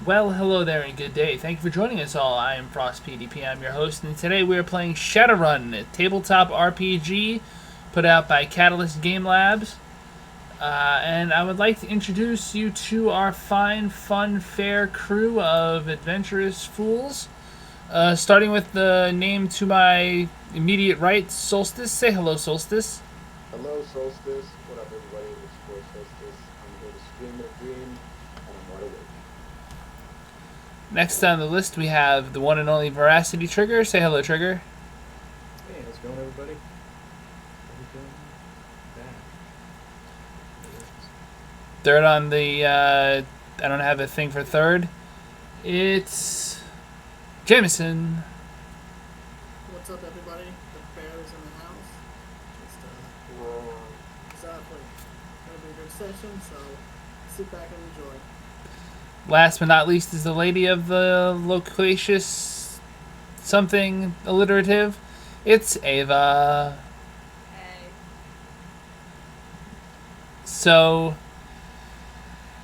Well, hello there and good day. Thank you for joining us all. I am Frost PDP. I'm your host, and today we are playing Shadowrun, a tabletop RPG put out by Catalyst Game Labs. And I would like to introduce you to our fine, fun, fair crew of adventurous fools. Starting with the name to my immediate right, Solstice. Say hello, Solstice. Hello, Solstice. What up, everybody? It's your boy Solstice. I'm here to stream a dream, and I'm wide awake. Next on the list, we have the one and only Veracity Trigger. Say hello, Trigger. Hey, how's it going, everybody? Third on the, I don't have a thing for third. It's Jameson. What's up, everybody? The bear's in the house. Exactly. Gonna be a good session, so sit back and enjoy. Last but not least is the lady of the loquacious something alliterative. It's Ava. Hey. So,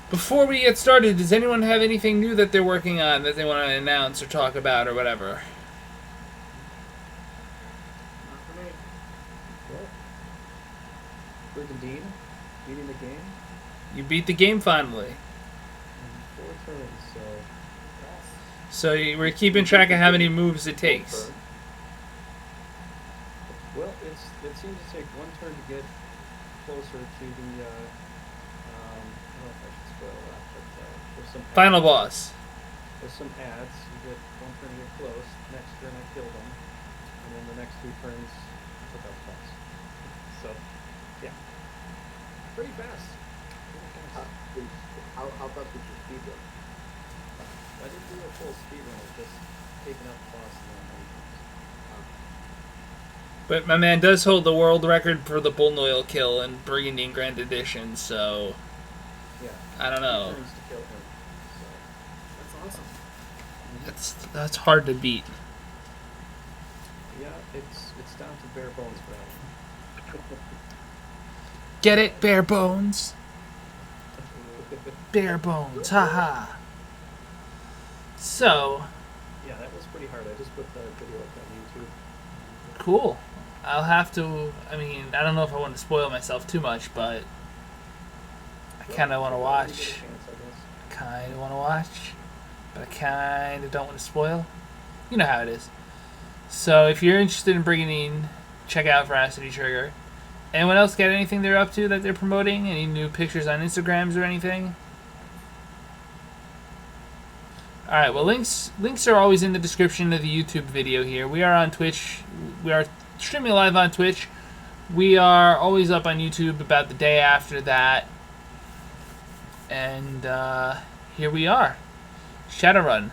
before we get started, does anyone have anything new that they're working on that they want to announce or talk about or whatever? Not for me. Well, Friggin' Dean, beating the game. You beat the game finally. 4 turns, so So we're keeping track of how many moves it takes. well, it seems to take 1 turn to get closer to the. I don't know if I should spoil that, but there's some Final ads. boss. There's some ads. You get 1 turn to get close. Next turn I kill them, and then the next 2 turns I took out the boss. So, yeah, pretty fast. How fast did you speed run? I didn't do a full speed run. It's just taking out the boss and then. But my man does hold the world record for the bull noil kill in Burgundy and Grand Edition, so Yeah. I don't know. 2 turns to kill him. So. That's awesome. That's hard to beat. Yeah, it's down to bare bones for that one. Get it, bare bones? Bare bones, haha. So, Yeah, that was pretty hard. I just put the video up on YouTube. cool. I'll have to, I don't know if I want to spoil myself too much, but I kind of want to watch. Kind of want to watch, but I kind of don't want to spoil. You know how it is. So if you're interested in bringing in, check out Veracity Trigger. Anyone else got anything they're up to that they're promoting? Any new pictures on Instagrams or anything? Alright, well links are always in the description of the YouTube video here. We are on Twitch. We are streaming live on Twitch. We are always up on YouTube about the day after that. And here we are. Shadowrun.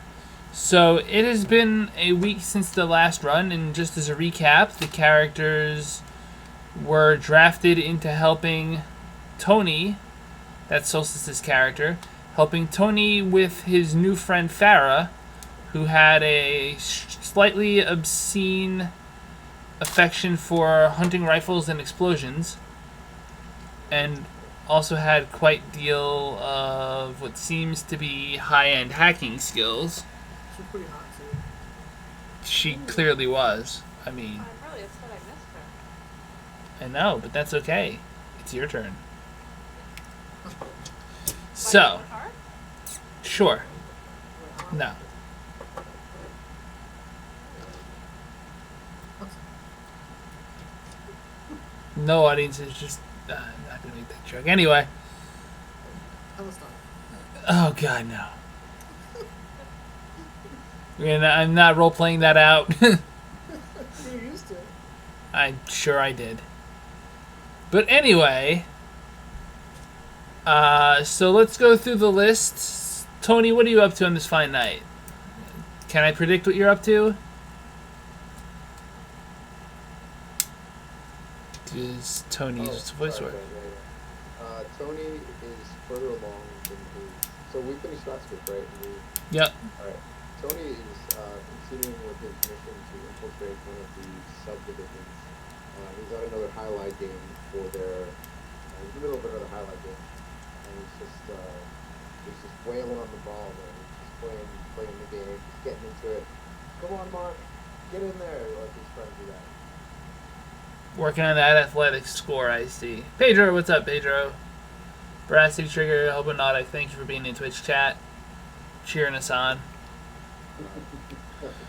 So it has been a week since the last run, and just as a recap, the characters were drafted into helping Tony, that's Solstice's character, helping Tony with his new friend Farah, who had a slightly obscene affection for hunting rifles and explosions, and also had quite deal of what seems to be high-end hacking skills. She's pretty hot, too. She clearly was. I mean, I really said I missed her. I know, but that's okay. It's your turn. So, sure. No. No audience is just... I'm not going to make that joke. Anyway. Palestine. Oh, God, no. I'm not role-playing that out. You're used to it. I'm sure I did. But anyway... so let's go through the list. Tony, what are you up to on this fine night? Can I predict what you're up to? Is Tony's voice work? Tony is further along than his. So we finished last week, right? Yep. Alright. Tony is continuing with his mission to infiltrate one of the subdivisions. He's got another highlight game for their. He's in the middle of another highlight game. And he's just wailing on the ball there. He's just playing the game, just getting into it. Come on, Mark, get in there. Like his friends do that. Working on that athletic score, I see. Pedro, what's up, Pedro? Veracity Trigger, Hobonautic, thank you for being in Twitch chat. Cheering us on.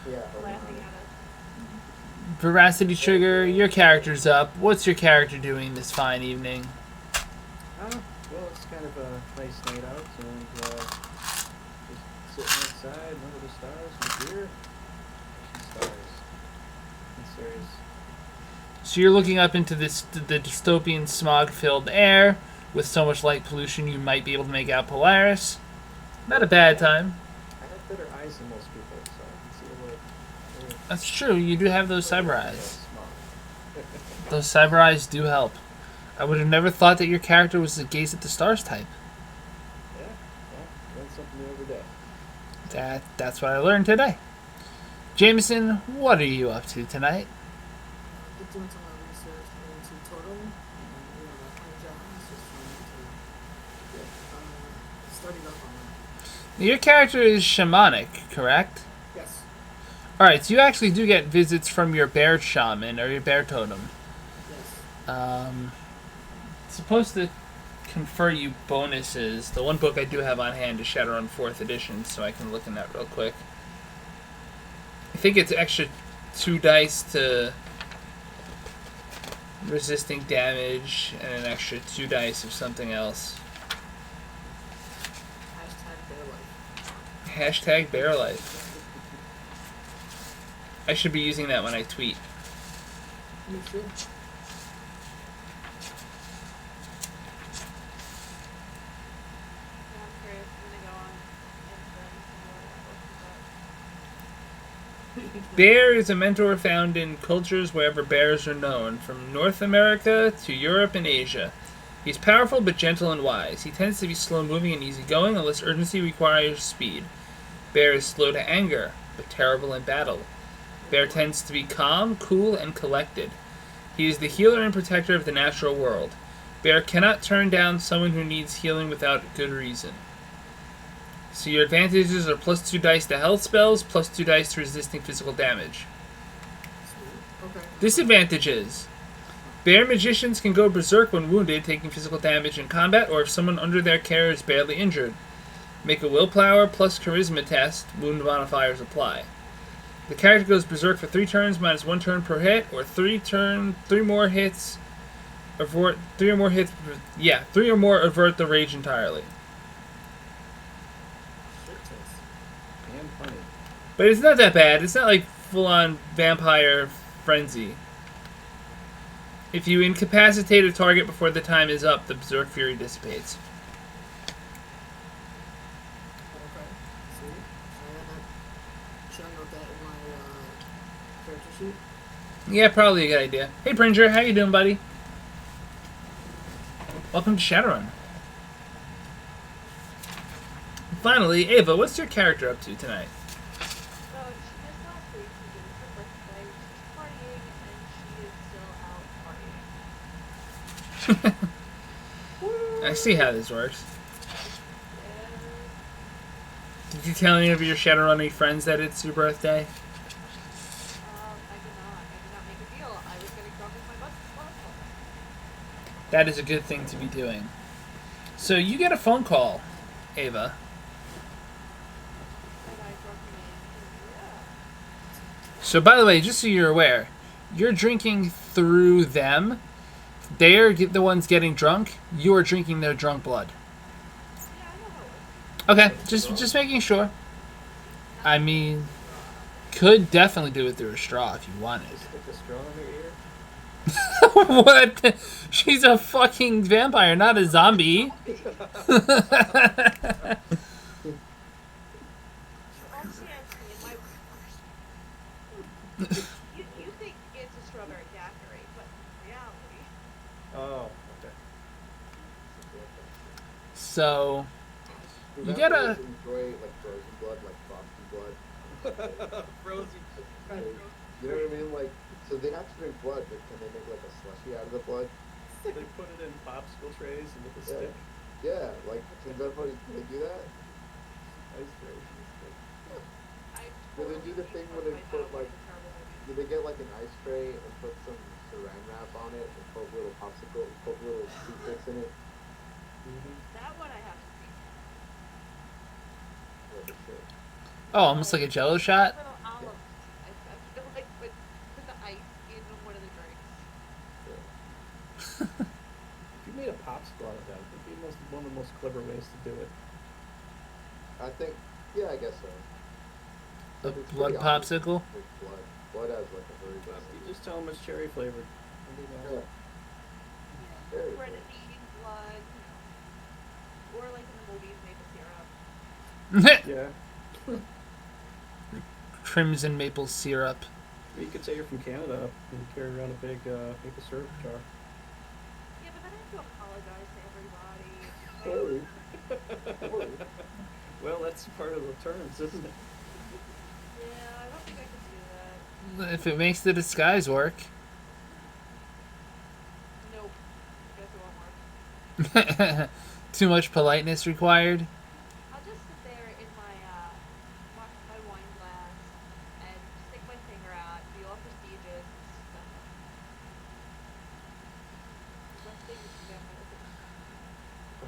Yeah. Laughing at us. Veracity Trigger, your character's up. What's your character doing this fine evening? Well, it's kind of a nice night out, and just sitting outside under the stars with beer. Stars. In series. So you're looking up into the dystopian smog-filled air with so much light pollution you might be able to make out Polaris. Not a bad time. I have better eyes than most people, so I can see a little That's true. You do have those cyber eyes. small. Those cyber eyes do help. I would have never thought that your character was a gaze at the stars type. Yeah, learn something new every day. That's what I learned today. Jameson, what are you up to tonight? Been doing some research into totem, and that's my job. It's just trying to get studied up on that. Your character is shamanic, correct? Yes. Alright, so you actually do get visits from your bear shaman or your bear totem. Yes. It's supposed to confer you bonuses. The one book I do have on hand is Shadowrun 4th edition, so I can look in that real quick. I think it's extra 2 dice to resisting damage and an extra 2 dice of something else. Hashtag bear life. Hashtag bear life. I should be using that when I tweet. You should. Yeah, I'm curious. I'm gonna go on Instagram and see what that looks Bear is a mentor found in cultures wherever bears are known, from North America to Europe and Asia. He's powerful but gentle and wise. He tends to be slow-moving and easygoing unless urgency requires speed. Bear is slow to anger, but terrible in battle. Bear tends to be calm, cool, and collected. He is the healer and protector of the natural world. Bear cannot turn down someone who needs healing without good reason. So your advantages are plus 2 dice to health spells, plus 2 dice to resisting physical damage. Sweet. Okay. Disadvantages. Bear magicians can go berserk when wounded, taking physical damage in combat, or if someone under their care is badly injured. Make a willpower plus charisma test, wound modifiers apply. The character goes berserk for 3 turns, minus 1 turn per hit, or 3 more hits, avert the rage entirely. Shit test. And funny. But it's not that bad. It's not like full-on vampire frenzy. If you incapacitate a target before the time is up, the berserk fury dissipates. Okay. Sweet. Should I note that in my character sheet? Yeah, probably a good idea. Hey, Pringer, how you doing, buddy? Welcome to Shadowrun. Finally, Ava, what's your character up to tonight? So she missed last week because it was her birthday. She's partying and she is still out partying. I see how this works. And Did you tell any of your Shadowrunning friends that it's your birthday? I did not make a deal. I was getting drunk with my butt. That is a good thing to be doing. So you get a phone call, Ava. And I drunk me. Yeah. So by the way, just so you're aware, you're drinking through them. They're the ones getting drunk. You are drinking their drunk blood. Yeah, I know how it works. Okay, just making sure. I mean, could definitely do it through a straw if you wanted. Just stick a straw in her ear. What? She's a fucking vampire, not a zombie. You think it's a strawberry daiquiri, but in reality, Oh, okay. So, Do You get a- vampires enjoy like frozen blood, like frosty blood. Frozen. You know what I mean? Like, so they have to drink blood, but can they make like a slushy out of the blood? They put it in popsicle trays and with a Yeah. stick. Yeah, like can they do that? Ice tray. Do they do the thing where they put like? Do they get like an ice tray and put some saran wrap on it and poke little toothpicks in it? That one I have to see. Yeah, for sure. Oh, almost like a Jello shot. Little olive. I feel like put the ice in one of the drinks. Yeah. If you made a popsicle out of that, it would be one of the most clever ways to do it. I think. Yeah, I guess so. A It's blood pretty obvious popsicle. with blood. Blood has like a very good. You just tell them it's cherry flavored. Yeah. Very We're good. eating blood, or like in the movies, maple syrup. Yeah. Crimson maple syrup. You could say you're from Canada and carry around a big maple syrup jar. Yeah, but then I have to apologize to everybody. Well, that's part of the terms, isn't it? Yeah, I don't think I can do that. If it makes the disguise work. Nope. Guess it won't work. Too much politeness required. I'll just sit there in my wine glass and stick my finger out, be all prestigious and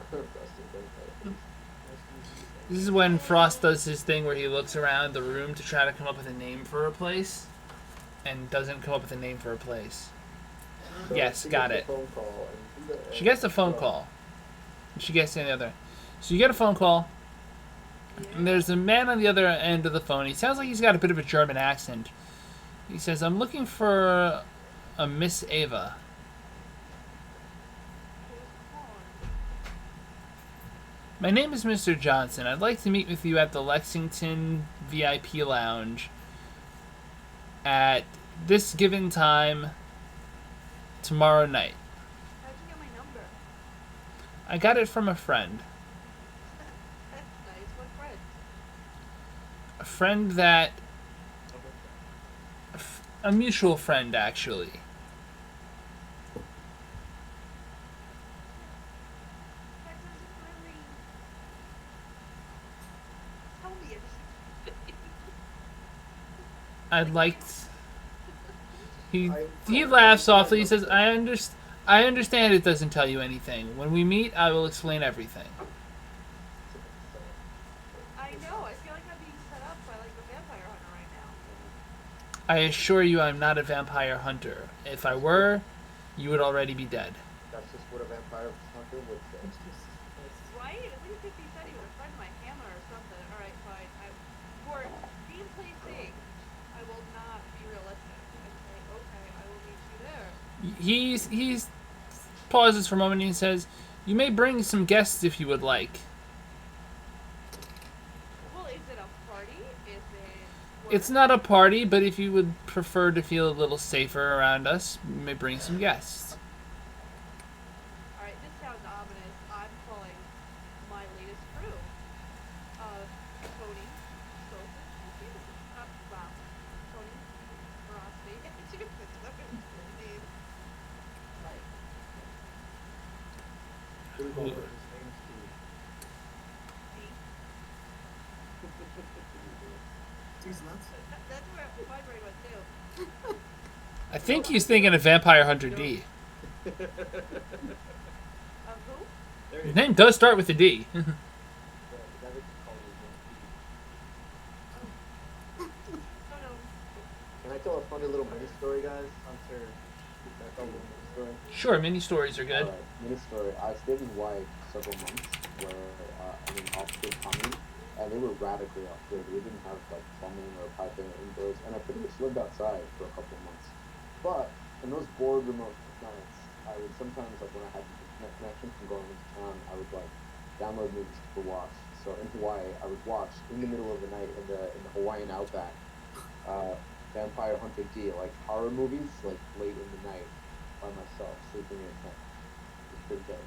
stuff. Resting vampire. This is when Frost does his thing where he looks around the room to try to come up with a name for a place and doesn't come up with a name for a place. So Yes, she got gets it. a phone call and She gets a phone call. She gets the other. So you get a phone call, and there's a man on the other end of the phone. He sounds like he's got a bit of a German accent. He says, "I'm looking for a Miss Ava." My name is Mr. Johnson. I'd like to meet with you at the Lexington VIP Lounge at this given time tomorrow night. How'd you get my number? I got it from a friend. That's nice. What friend? A friend that... a mutual friend, actually. That doesn't really tell me anything. I'd like... He laughs softly. He says, I understand it doesn't tell you anything. When we meet, I will explain everything. I know. I feel like I'm being set up by like the vampire hunter right now. I assure you I'm not a vampire hunter. If I were, you would already be dead. That's just what a vampire hunter would say. Right? At least if he said he would friend my hammer or something. Alright, fine. For gameplay's sake, I will not be realistic. I say, okay, I will meet you there. He's pauses for a moment and he says, "You may bring some guests if you would like." Well, is it a party? Is it... It's not a party, but if you would prefer to feel a little safer around us, you may bring some guests. Alright, this sounds ominous. I'm calling my latest crew. Tony, Sophie, wow. Tony, Verosity. Look at his name. Like, His name's Steve. He's nuts. that's where my brain went too. I think he's thinking of Vampire Hunter D. Who? There His you name does start with a D. Oh no. Can I tell a funny little mini story, guys? Can I tell a little mini story? Sure, mini stories are good. Alright, mini story. I stayed in Hawaii for several months where I'm in off-grid plumbing, and they were radically off-grid. We didn't have like plumbing or piping indoors, and I pretty much lived outside for a couple of months. But in those bored remote nights, I would sometimes, like when I had internet connection from going into town, I would like download movies to watch. So in Hawaii, I would watch in the middle of the night in the Hawaiian outback, Vampire Hunter D, like horror movies, like late in the night by myself, sleeping in a tent. It was pretty good.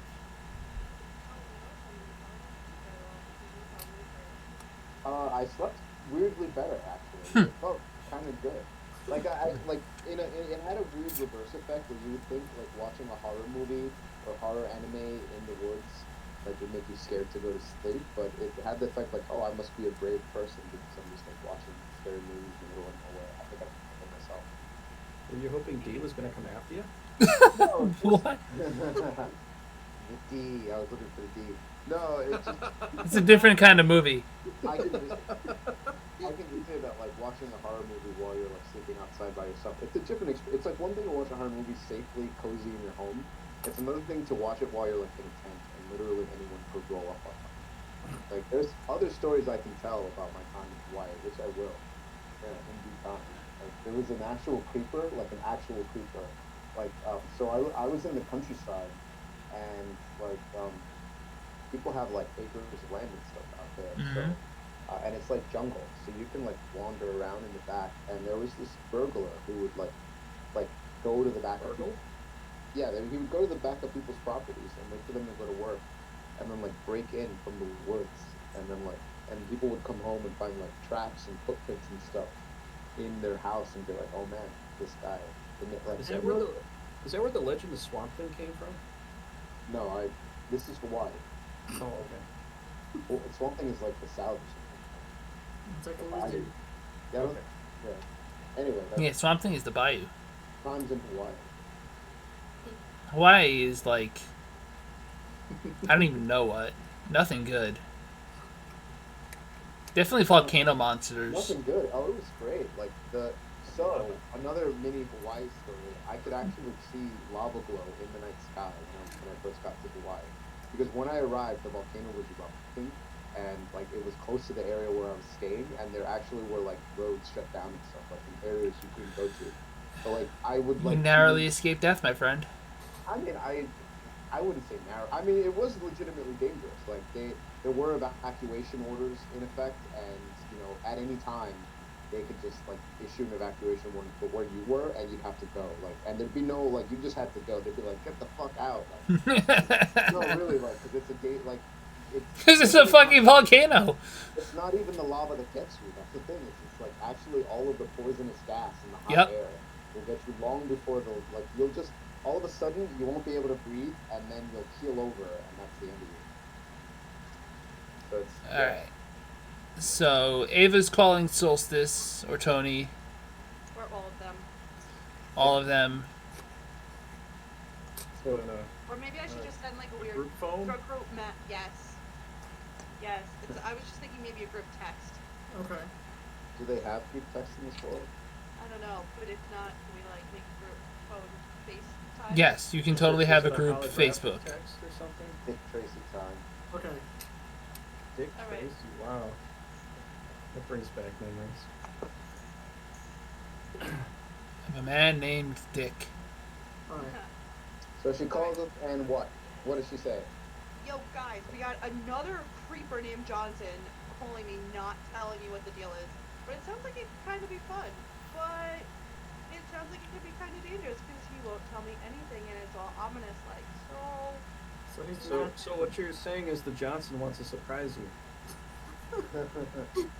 I slept weirdly better actually. It felt kind of good. Like I like it had a weird reverse effect where you would think like watching a horror movie or horror anime in the woods like it make you scared to go to sleep, but it had the effect like, oh, I must be a brave person because I'm just like watching scary movies in the middle of nowhere. I think I can kill myself. Were you hoping D was going to come after you? No, What? the D. I was looking for the D. No, it's just It's a different kind of movie. I can just say that like watching a horror movie while you're like sleeping outside by yourself. It's a different experience. It's like one thing to watch a horror movie safely, cozy in your home. It's another thing to watch it while you're like in a tent and literally anyone could roll up on you. Like there's other stories I can tell about my time in Hawaii, which I will. Yeah, in due time. Like there was an actual creeper, like an actual creeper. Like so I was in the countryside and like people have like acres of land and stuff out there. So and it's like jungle, so you can like wander around in the back. And there was this burglar who would like go to the back of people. Yeah, he would go to the back of people's properties and wait for them to go to work, and then like break in from the woods, and then and people would come home and find like tracks and footprints and stuff in their house and be like, oh man, this guy. Like, Is that where the legend of Swamp Thing came from? No, this is Hawaii. Oh, okay. Well, Swamp Thing is like the South or It's like something. always do. Yeah, Okay. yeah. Anyway, that's Yeah, Swamp Thing is the bayou. times in Hawaii. Hawaii is like, I don't even know what. Nothing good. Definitely volcano monsters. Nothing good. Oh, it was great. Like another mini Hawaii story. I could actually see lava glow in the night sky when I first got to Hawaii, because when I arrived, the volcano was erupting, and like it was close to the area where I was staying, and there actually were like roads shut down and stuff, like in areas you couldn't go to. So like I would like You narrowly escaped death, my friend. I mean, I wouldn't say narrow. I mean, it was legitimately dangerous. Like there were evacuation orders in effect, and at any time they could just like issue an evacuation warning for where you were, and you'd have to go. Like, and there'd be no like you just had to go. They'd be like, get the fuck out. Like, no, really, like, because it's a date like. Because it's a fucking volcano. It's not even the lava that gets you. That's the thing. It's like actually all of the poisonous gas and the hot air will get you long before you'll just all of a sudden you won't be able to breathe, and then you'll keel over, and that's the end of you. So it's Alright. So, Ava's calling Solstice, or Tony, Or all of them. all of them. So, Or maybe I should just send like a weird group phone? group yes. Yes. I was just thinking maybe a group text. Okay. do they have group text in this world? I don't know, but if not, can we like make a group phone FaceTime? Yes, you can totally have a Just group holographic Facebook. text or something? Dick Tracy time. Okay. Dick All right. Tracy, wow. That brings back memories. Of a man named Dick. Alright. So she calls up, and what? What does she say? Yo, guys, we got another creeper named Johnson calling me, not telling me what the deal is. But it sounds like it could kind of be fun. But it sounds like it could be kind of dangerous because he won't tell me anything and it's all ominous like. So he's So what you're saying is the Johnson wants to surprise you.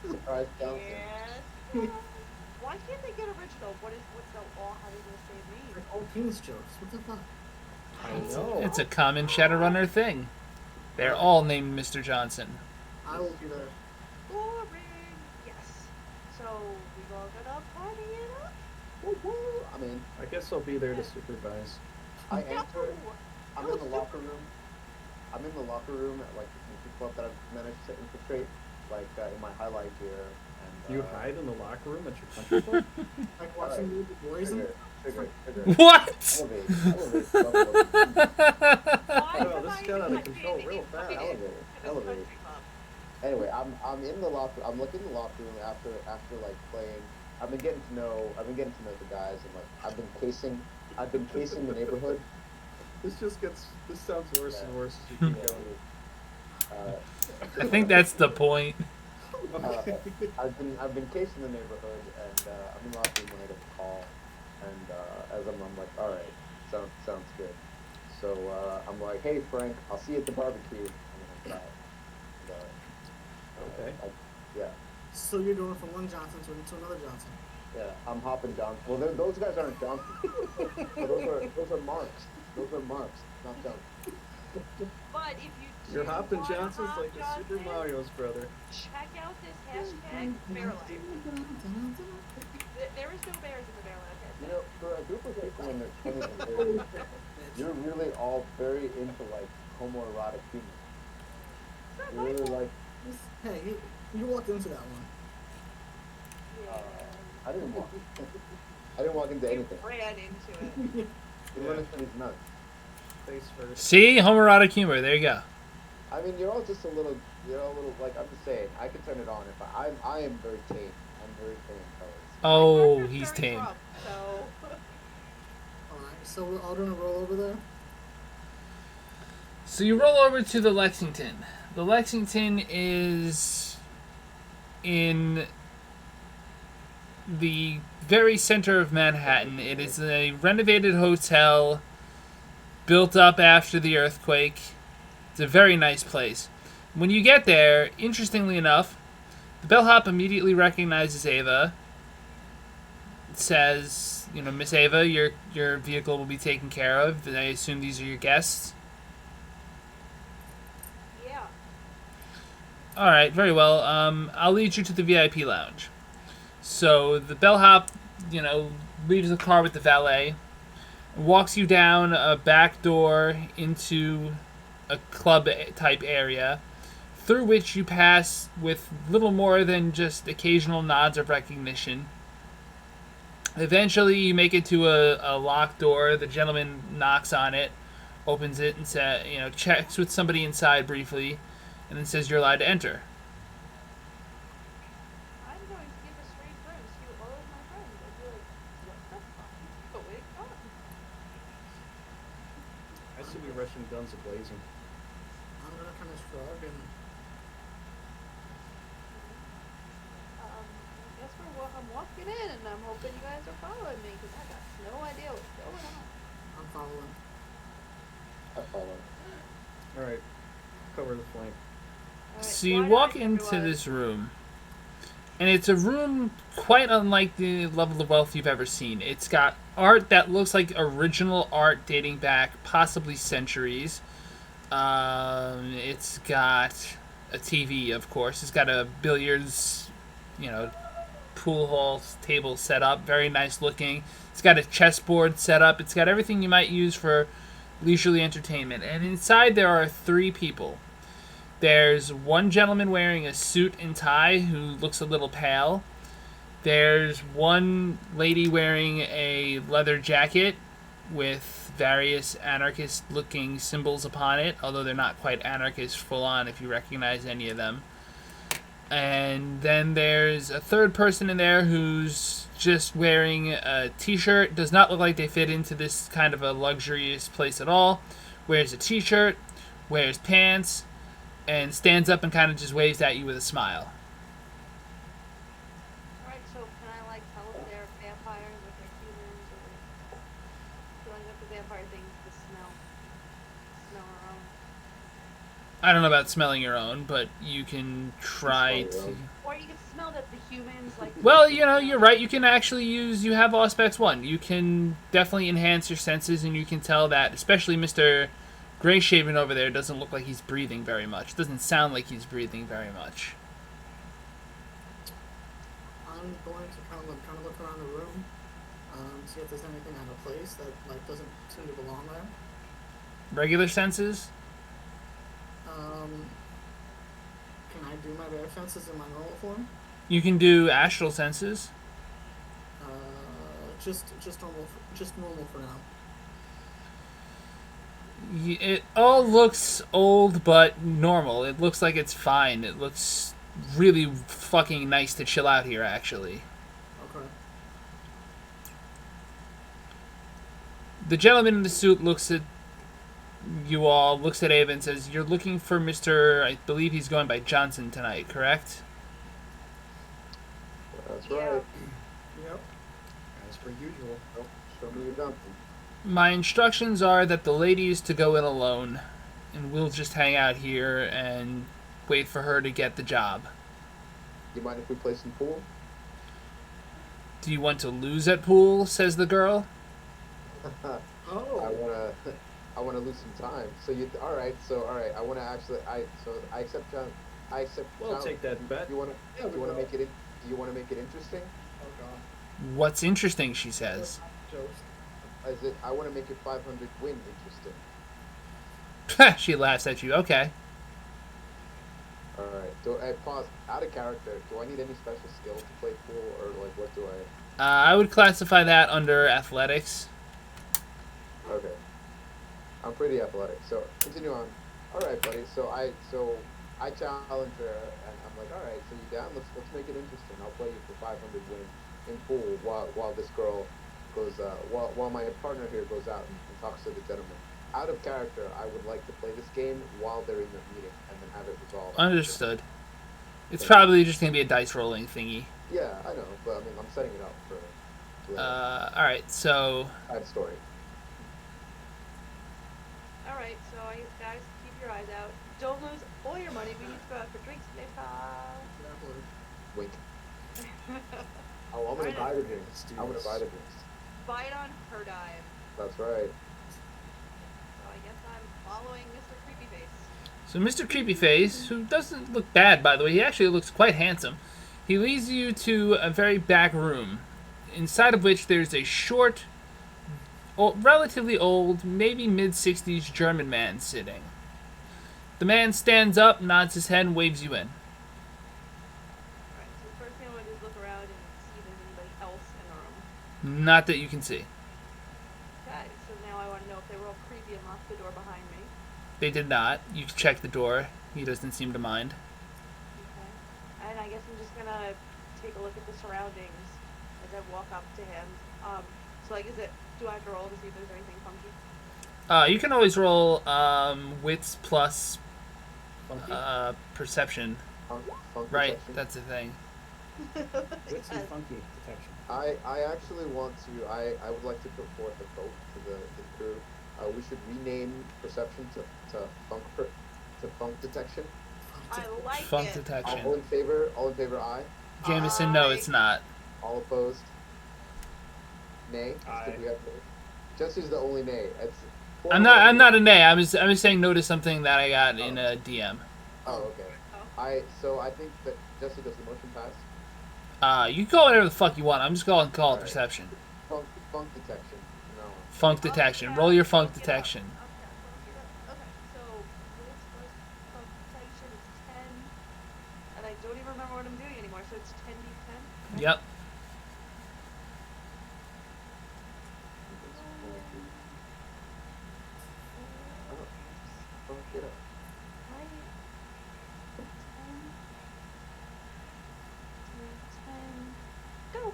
Surprise Johnson. Yes. Why can't they get original? What's the all having the same name? like old penis jokes. What the fuck? I know. It's a common Shadowrunner thing. They're all named Mr. Johnson. I will be there. Boring. Yes. So we all gonna party it up? Woo woo. I mean, I guess I'll be there to supervise. I No. enter. I'm No, in the locker room. I'm in the locker room at like the country club that I've managed to infiltrate, like in my highlight gear. And You hide in the locker room at your country club? Like watching the boys and Trigger. What? Elevate. Level up. Why Oh, am this I got out of not control being real fast. invited to this Elevate. country club? Anyway, I'm in the locker. I'm looking in the locker room after like playing. I've been getting to know the guys, and like I've been casing the neighborhood. This sounds worse and worse as you keep going. I think that's the point. I've been casing the neighborhood, and I'm in the locker room when I get the call, and as I'm like, all right, sounds good. So I'm like, hey Frank, I'll see you at the barbecue. And then I get out. And, Okay. yeah. so you're going from one Johnson to another Johnson. Yeah, I'm hopping Johnson. Well, those guys aren't Johnson. Those are marks. Those are marks, not Johnson. But But if you You're do hopping wanna Johnson's hop like the Super Johnson, Mario's brother. check out this hashtag Bearlife. There is no bears in the Bearlife You hashtag. know, for a group of people in their 20s and 30s, you're really all very into like homoerotic humor. It's not You're my really fault. like, Hey, you walked into that one. Yeah. I didn't walk. I didn't walk into You anything. ran into it. You run into these nuts. Face first. See? Homoerotic humor. There you go. I mean, you're all just a little, like, I'm just saying, I can turn it on if I am very tame. I'm very tame, fellas. Oh, My partner's he's very tame. rough, so Alright, so we're all gonna roll over there? So you roll over to the Lexington. The Lexington is in the very center of Manhattan. It is a renovated hotel built up after the earthquake. It's a very nice place. When you get there, interestingly enough, the bellhop immediately recognizes Ava. It says, Miss Ava, your vehicle will be taken care of. I assume these are your guests. yeah. All right, very well. I'll lead you to the VIP lounge. So the bellhop, leaves the car with the valet, walks you down a back door into a club type area, through which you pass with little more than just occasional nods of recognition. Eventually, you make it to a locked door. The gentleman knocks on it, opens it, and checks with somebody inside briefly, and then says you're allowed to enter. I'm going to give a strange glimpse to all of my friends. I'd be like, what the fuck is going on? I see we Russian guns a-blazing. I'm gonna kind of shrug and I guess I'm walking in and I'm hoping you guys are following me because I got no idea what's going on. I'm following. I follow. Alright. Cover the flank. Alright, So you wide walk eyes, into everyone. this room, and it's a room quite unlike the level of wealth you've ever seen. It's got art that looks like original art dating back possibly centuries. It's got a TV, of course. It's got a billiards, pool hall table set up, very nice looking. It's got a chessboard set up. It's got everything you might use for leisurely entertainment. And inside there are 3 people. There's one gentleman wearing a suit and tie who looks a little pale. There's one lady wearing a leather jacket with various anarchist-looking symbols upon it, although they're not quite anarchist full-on if you recognize any of them. And then there's a third person in there who's just wearing a t-shirt. Does not look like they fit into this kind of a luxurious place at all. Wears a t-shirt, wears pants, and stands up and kind of just waves at you with a smile. Alright, so can I tell if they're vampires or if they're humans or feeling up the vampire things to smell our own? I don't know about smelling your own, but you can try Smell your to... own. Or you can smell that the humans Well, you're right. You can actually you have Auspex 1. You can definitely enhance your senses, and you can tell that, especially Mr. Grayshaven over there doesn't look like he's breathing very much. Doesn't sound like he's breathing very much. I'm going to kind of look around the room, see if there's anything out of place that doesn't seem to belong there. Regular senses? Can I do my rare senses in my normal form? You can do astral senses. Just normal for now. It all looks old but normal. It looks like it's fine. It looks really fucking nice to chill out here, actually. Okay. The gentleman in the suit looks at you all, looks at Ava and says, you're looking for Mr. I believe he's going by Johnson tonight, correct? That's Yeah. right. Yep. As per usual. Oh, show me your Johnson. My instructions are that the lady is to go in alone, and we'll just hang out here and wait for her to get the job. Do you mind if we play some pool? Do you want to lose at pool? Says the girl. I Oh. I want to lose some time. So you, all right. So all right. I want to actually. I accept John. I accept. Well, John. take that bet. You want to? Yeah, Do you want to we make it? Do you want to make it interesting? Oh god. What's interesting, she says. Jokes. Is it? I want to make it 500 win interesting. She laughs at you. Okay. All right. So I pause. Out of character. Do I need any special skill to play pool, or like what do I? I would classify that under athletics. Okay. I'm pretty athletic. So continue on. All right, buddy. So I challenge her, and I'm like, all right. So you down? Let's make it interesting. I'll play you for 500 win in pool while this girl goes while my partner here goes out and talks to the gentleman. Out of character, I would like to play this game while they're in the meeting and then have it resolved. Understood. It's probably just going to be a dice rolling thingy. Yeah, I know, but I mean, I'm setting it up for Alright, so... side story. Alright, so guys, keep your eyes out. Don't lose all your money. We need to go out for drinks later. Exactly. Wink. Oh, I'm gonna Right. buy the drinks. Let's do I'm gonna this. buy the drinks. Buy it on her dime. That's right. So I guess I'm following Mr. Creepyface. So Mr. Creepyface, who doesn't look bad, by the way, he actually looks quite handsome. He leads you to a very back room, inside of which there's a short, relatively old, maybe mid-60s German man sitting. The man stands up, nods his head, and waves you in. Alright, so the first thing I want to do is look around and see if there's anybody else in the room. Not that you can see. Okay, so now I want to know if they were all creepy and locked the door behind me. They did not. You check the door. He doesn't seem to mind. Okay. And I guess I'm just gonna take a look at the surroundings as I walk up to him. So like, do I have to roll to see if there's anything funky? You can always roll wits plus Funky. perception. Funk Right, detection. that's the thing. Wits and Yes. funky detection. I actually want to. I would like to put forth a vote to the crew. We should rename perception to funk detection. I like Funk it. detection. All in favor? All in favor? Aye. Jameson, no, it's not. All opposed? Nay. Aye. Did we have nay? Jesse's the only nay. It's I'm not a nay. I was saying no to something that I got in a DM. Oh, okay. Oh. So I think that Jesse, does the motion pass? You can call it whatever the fuck you want. I'm just going to call it Alright. perception. Funk detection. No. Funk detection. Roll your funk detection. Okay, so this first funk detection is 10, and I don't even remember what I'm doing anymore. So it's 10d10. Yep. Funk it up. Right. 10, 10, go.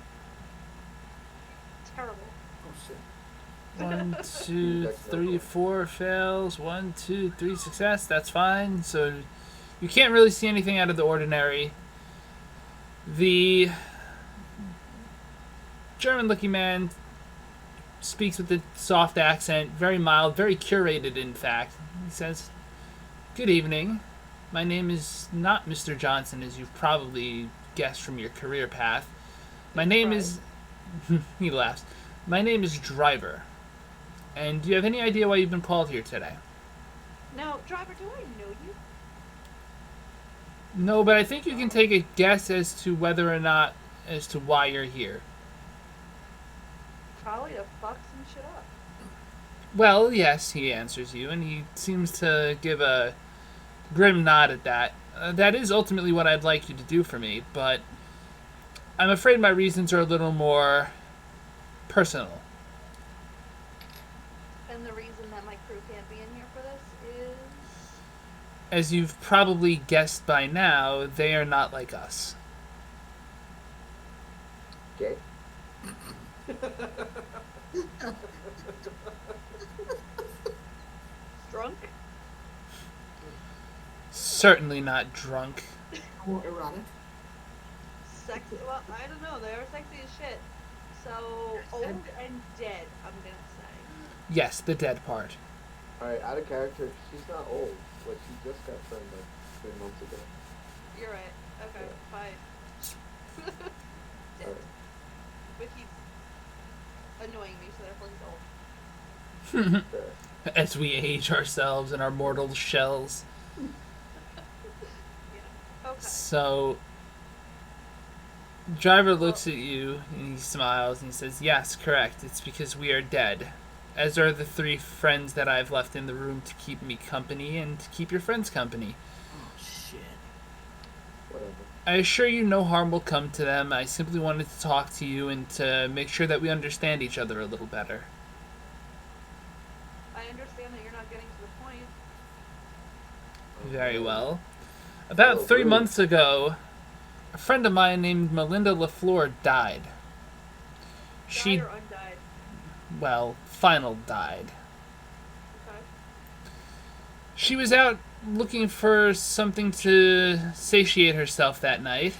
Terrible. Oh shit. 1, 2, 3, 4 fails. 1, 2, 3 success. That's fine. So you can't really see anything out of the ordinary. The German-looking man speaks with a soft accent, very mild, very curated, in fact. He says, "Good evening. My name is not Mr. Johnson, as you've probably guessed from your career path. My name is..." He laughs. "My name is Driver. And do you have any idea why you've been called here today?" Now, driver, do I know you? No, but I think you can take a guess as to whether or not, as to why you're here. Probably to fuck some shit up. Well, yes, he answers you, and he seems to give a grim nod at that. That is ultimately what I'd like you to do for me, but I'm afraid my reasons are a little more personal. And the reason that my crew can't be in here for this is... As you've probably guessed by now, they are not like us. Okay. drunk? Certainly not drunk. More erotic. Sexy? Well, I don't know. They are sexy as shit. So, old and dead, I'm gonna say. Yes, the dead part. Alright, out of character, she's not old. Like, she just got turned like 3 months ago. You're right. Okay, Yeah. fine. Dead. Alright. But he's annoying me, so therefore he's old. Fair. as we age ourselves in our mortal shells. Yeah. Okay. So, Driver looks at you and he smiles and he says, "Yes, correct. It's because we are dead. As are the 3 friends that I've left in the room to keep me company and to keep your friends company. Oh shit. Whatever. I assure you no harm will come to them. I simply wanted to talk to you and to make sure that we understand each other a little better." I understand that you're not getting to the point. Very well. About 3 months ago, a friend of mine named Melinda LaFleur died. She, Died or undied? well, final died. Okay. She was out looking for something to satiate herself that night,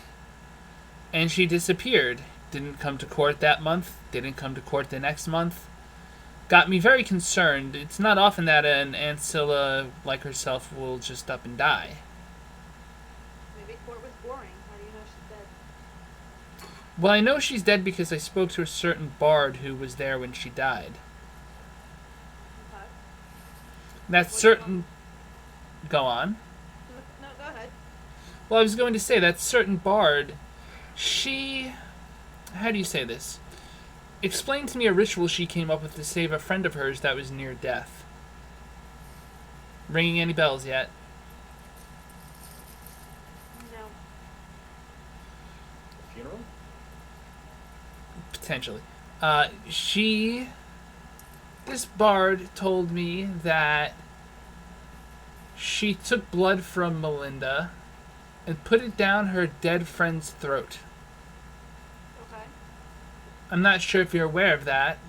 and she disappeared. Didn't come to court that month, didn't come to court the next month. Got me very concerned. It's not often that an ancilla like herself will just up and die. Maybe court was boring. How do you know she's dead? Well, I know she's dead because I spoke to a certain bard who was there when she died. Okay. That certain... Go on. No, go ahead. Well, I was going to say, that certain bard, she... How do you say this? Explained to me a ritual she came up with to save a friend of hers that was near death. Ringing any bells yet? No. Funeral? Potentially. This bard told me that she took blood from Melinda and put it down her dead friend's throat. Okay. I'm not sure if you're aware of that,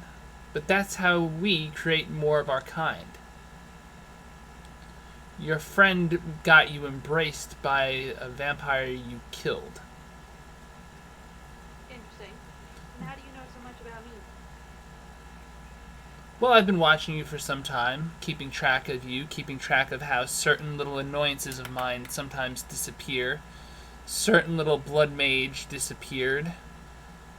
but that's how we create more of our kind. Your friend got you embraced by a vampire you killed. Interesting. And how do you know so much about me? Well, I've been watching you for some time, keeping track of you, keeping track of how certain little annoyances of mine sometimes disappear. Certain little blood mage disappeared.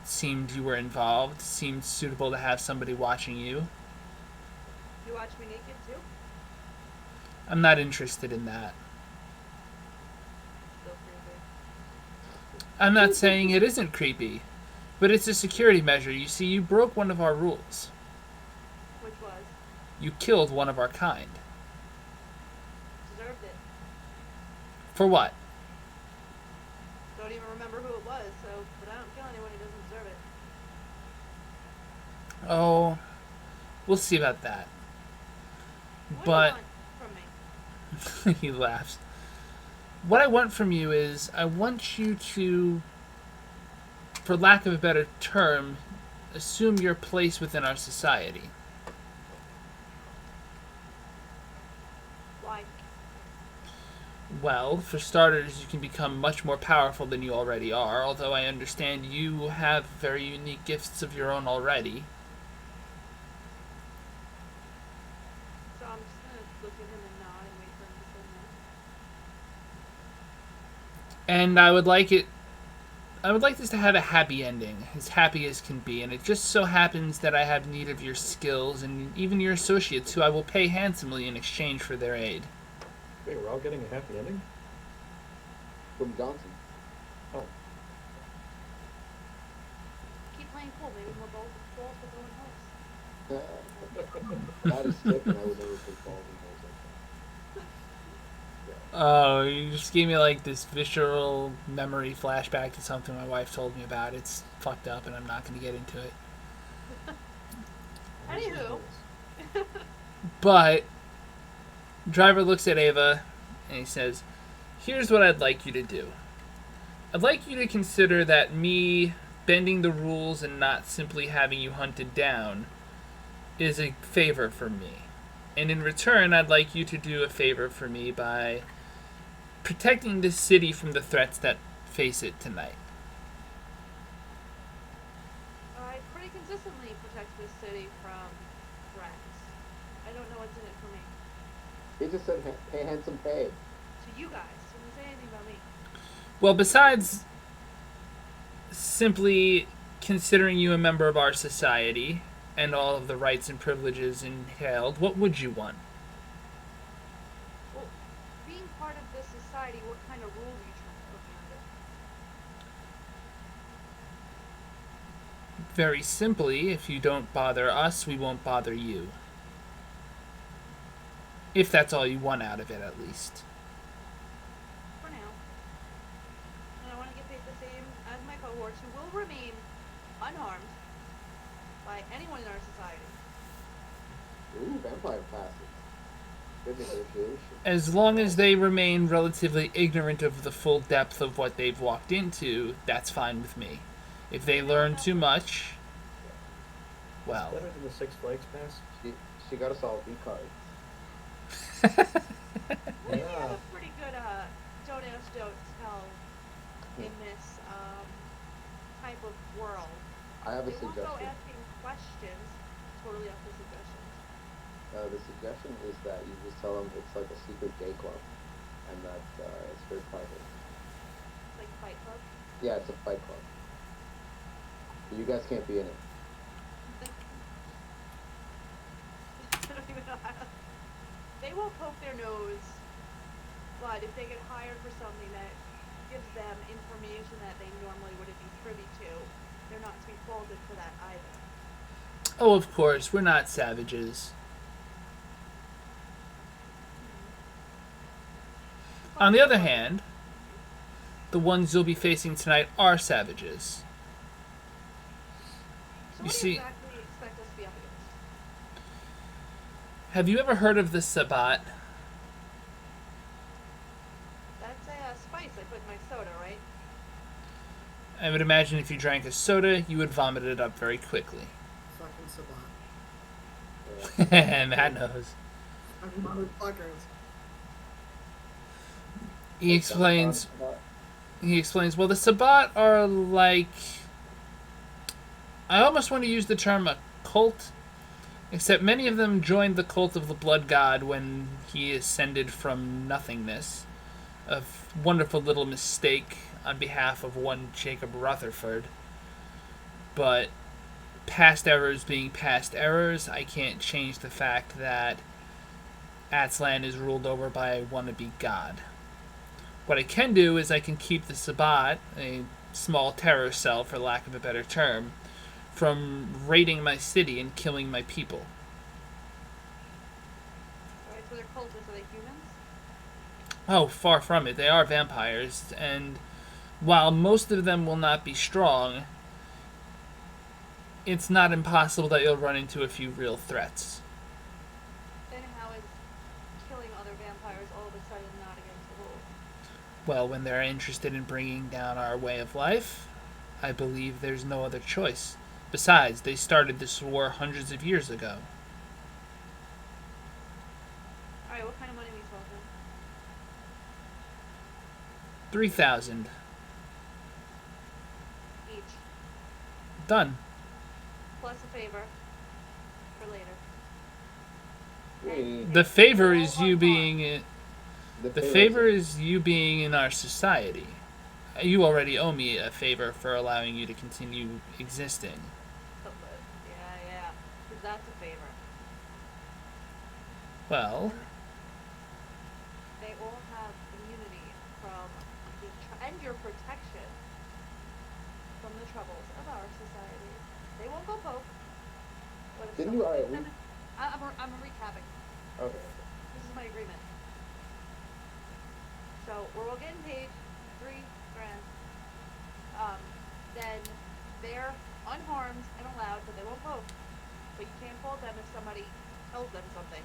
Seemed you were involved. Seemed suitable to have somebody watching you. You watch me naked too? I'm not interested in that. Still creepy. I'm not saying it isn't creepy, but it's a security measure. You see, you broke one of our rules. Which was? You killed one of our kind. Deserved it. For what? Don't even remember who it was, so but I don't kill anyone who doesn't deserve it. Oh, we'll see about that. What But do you want from me? he laughs. What I want from you is I want you to, for lack of a better term, assume your place within our society. Why? Well, for starters, you can become much more powerful than you already are, although I understand you have very unique gifts of your own already. So I'm just gonna look at him and nod and wait for him to say no. And I would like this to have a happy ending, as happy as can be, and it just so happens that I have need of your skills and even your associates, who I will pay handsomely in exchange for their aid. Wait, we're all getting a happy ending? From Johnson. Oh. Keep playing cool. Maybe we'll both go in house. That is sick, and I would never take balls in those like Oh, you just gave me like this visceral memory flashback to something my wife told me about. It's fucked up and I'm not going to get into it. Anywho. But Driver looks at Ava and he says, "Here's what I'd like you to do. I'd like you to consider that me bending the rules and not simply having you hunted down is a favor for me. And in return, I'd like you to do a favor for me by protecting this city from the threats that face it tonight." I pretty consistently protect this city from threats. I don't know what's in it for me. He just said pay handsome pay. To you guys. Didn't say anything about me. Well, besides simply considering you a member of our society and all of the rights and privileges entailed, what would you want? Well, being part of this society, what kind of rules are you trying to put me under? Very simply, if you don't bother us, we won't bother you. If that's all you want out of it, at least. For now. And I want to get paid the same as my cohorts, who will remain unharmed by anyone in our society. Ooh, vampire passes. Good negotiation. As long as they remain relatively ignorant of the full depth of what they've walked into, that's fine with me. If they learn too much, well... Better than the Six Flags pass. She got us all V-cards. We have a pretty good don't ask, don't tell in this type of world. I have a They won't go suggestion. asking questions. Totally up to suggestions. The suggestion is that you just tell them it's like a secret gay club, and that it's very private. It's like Fight Club. Yeah, it's a fight club. You guys can't be in it. I don't even know how to... They will poke their nose, but if they get hired for something that gives them information that they normally wouldn't be privy to, they're not to be folded for that either. Oh, of course, we're not savages. On the other hand, the ones you'll be facing tonight are savages. So You what do see- you exactly expect us to be up against? Have you ever heard of the Sabbat? That's a spice I put in my soda, right? I would imagine if you drank a soda, you would vomit it up very quickly. Fucking savant. And Matt knows. Fucking motherfuckers. He explains, well, the Sabbat are like... I almost want to use the term a cult, except many of them joined the cult of the Blood God when he ascended from nothingness. A wonderful little mistake on behalf of one Jacob Rutherford. But past errors being past errors, I can't change the fact that Atzlan is ruled over by a wannabe god. What I can do is I can keep the Sabbat, a small terror cell for lack of a better term, from raiding my city and killing my people. Alright, so they're cultists, are they humans? Oh, far from it. They are vampires, and while most of them will not be strong, it's not impossible that you'll run into a few real threats. Then how is killing other vampires all of a sudden not against the rules? Well, when they're interested in bringing down our way of life, I believe there's no other choice. Besides, they started this war hundreds of years ago. Alright, what kind of money are we talking? 3,000. Each. Done. Plus a favor. For later. Hey, The favor is you being... The favor favor is you being in our society. You already owe me a favor for allowing you to continue existing. Yeah. Because that's a favor. Well, They all have immunity from and your protection from the troubles of our society. They won't go poke. But if Didn't you someone already- gives them- I'm recapping. Okay. This is my agreement. So we're all getting paid $3,000. Then they're unharmed and allowed, but they won't poke. But you can't fault them if somebody tells them something.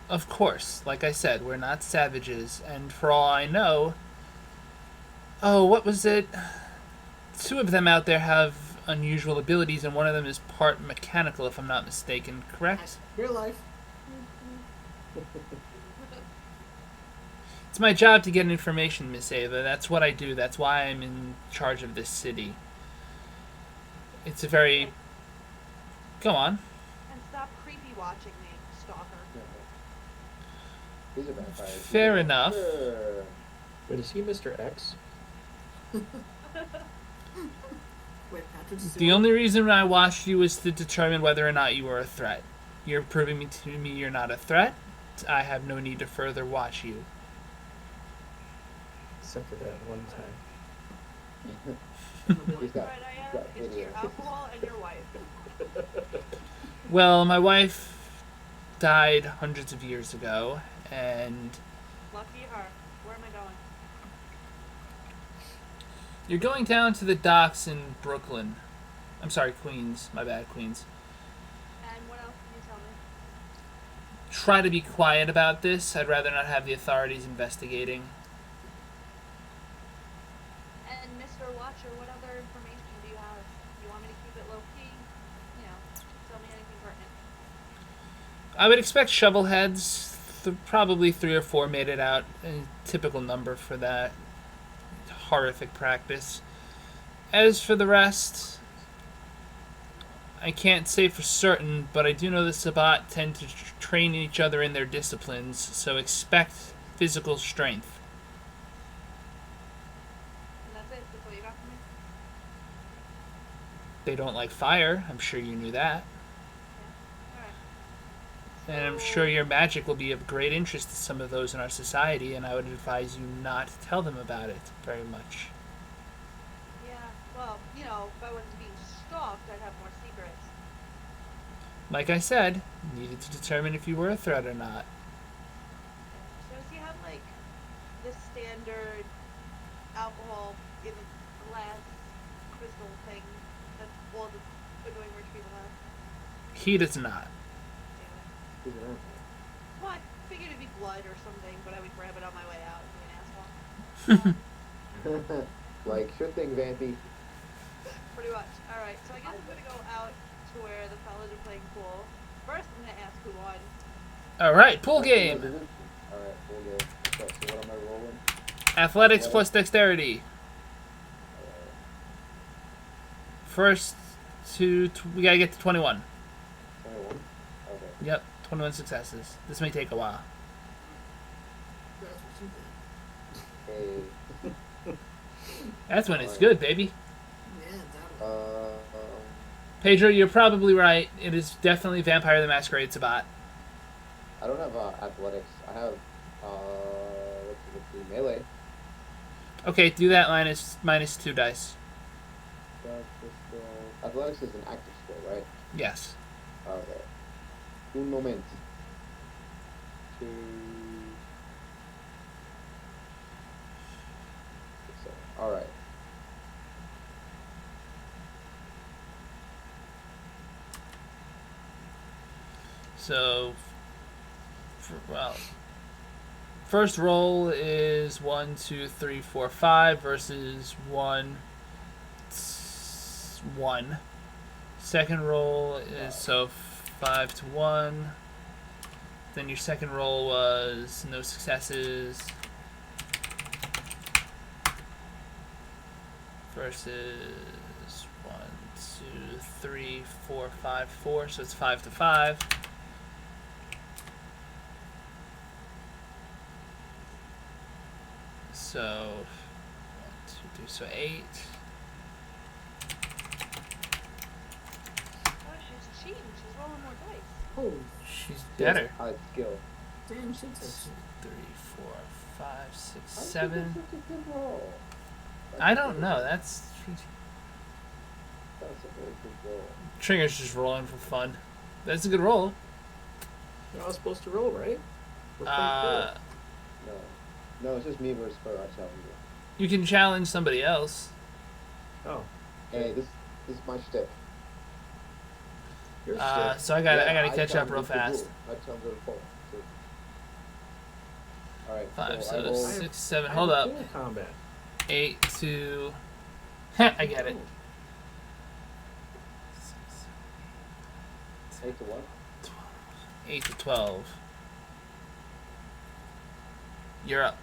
of course, like I said, we're not savages, and for all I know... Oh, what was it? 2 of them out there have unusual abilities, and one of them is part mechanical, if I'm not mistaken, correct? Real life. It's my job to get information, Miss Ava. That's what I do. That's why I'm in charge of this city. It's a very... Go on. And stop creepy watching me, stalker. These are vampires. Fair enough. Sure. Wait, is he Mr. X? Wait, Patrick's still The only reason I watched you was to determine whether or not you were a threat. You're proving to me you're not a threat. I have no need to further watch you. Except for that one time. on the board. He's got, Right, I he's am got is to video. your alcohol and your wife. Well, my wife died hundreds of years ago, and Lucky her. Where am I going? you're going down to the docks in Brooklyn. I'm sorry, Queens. My bad, Queens. And what else can you tell me? Try to be quiet about this. I'd rather not have the authorities investigating. And Mr. Watcher, what other information do you have? You want me to keep it low key? You know, tell me anything pertinent. I would expect shovelheads. Probably 3 or 4 made it out. A typical number for that horrific practice. As for the rest, I can't say for certain, but I do know the Sabbat tend to train each other in their disciplines, so expect physical strength. And that's it. That's what you got for me? They don't like fire. I'm sure you knew that. Alright. And I'm sure your magic will be of great interest to some of those in our society, and I would advise you not to tell them about it very much. Yeah, well, you know, if I wasn't being stalked, I'd have more secrets. Like I said, needed to determine if you were a threat or not. So does he have, like, the standard alcohol in a glass crystal thing that all the annoying rich people have? He does not. He's an animal. Well, I figured it'd be blood or something, but I would grab it on my way out and be an asshole. Like, sure thing, Vampy. Pretty much. Alright, so I guess I'm gonna go out to where the fellas are playing pool. First, I'm gonna ask who won. Alright, pool game. Alright, pool game. So what am I rolling? Athletics plus dexterity. First we gotta get to 21. 21? Okay. Yep, 21 successes. This may take a while. That's what you did. Hey. That's when it's good, baby. Yeah, that'll. Pedro, you're probably right. It is definitely Vampire the Masquerade Sabbat. I don't have athletics. I have let's see, melee. Okay, do that minus 2 dice. Athletics is an active skill, right? Yes. Okay. Un moment. All right. So, first roll is 1, 2, 3, 4, 5 versus 1, 1. Second roll is 5 to 1. Then your second roll was no successes. Versus 1, 2, 3, 4, 5, 4. So it's 5 to 5. So 1, 2, 3, so 8. Oh, she's cheating. She's rolling more dice. Oh, She's better. High skill. damn, she takes it. 3, 4, 5, 6, I think 7. that's such a good roll. I don't know. That's That's a very good roll. Tringer's just rolling for fun. That's a good roll. You're all supposed to roll, right? We're playing Uh, No, it's just me versus her. I challenge you. you can challenge somebody else. pool. Oh, Hey, this is my shtick. you're sick. So I gotta catch up challenge real the fast. rule. I challenge her to pull. So. All right. 5, I so roll 6, 7. I Hold have up. pool combat. 8 to. I get it. 8 to what? 8 to 12. You're up.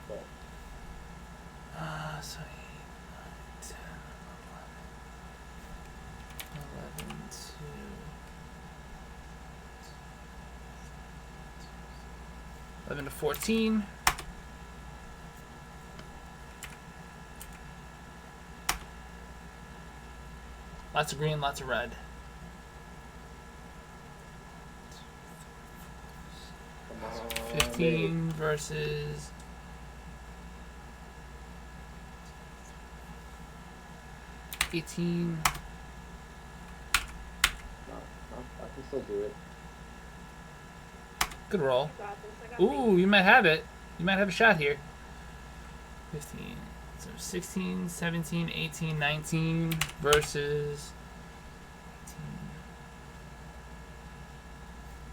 But So 8, 9, 10, 11, 11 to 14. Lots of green, lots of red. Come on. 15 versus... 18. No, I can still do it. Good roll. I got this. I got Ooh, you might have it. You might have a shot here. 15. So 16, 17, 18, 19 versus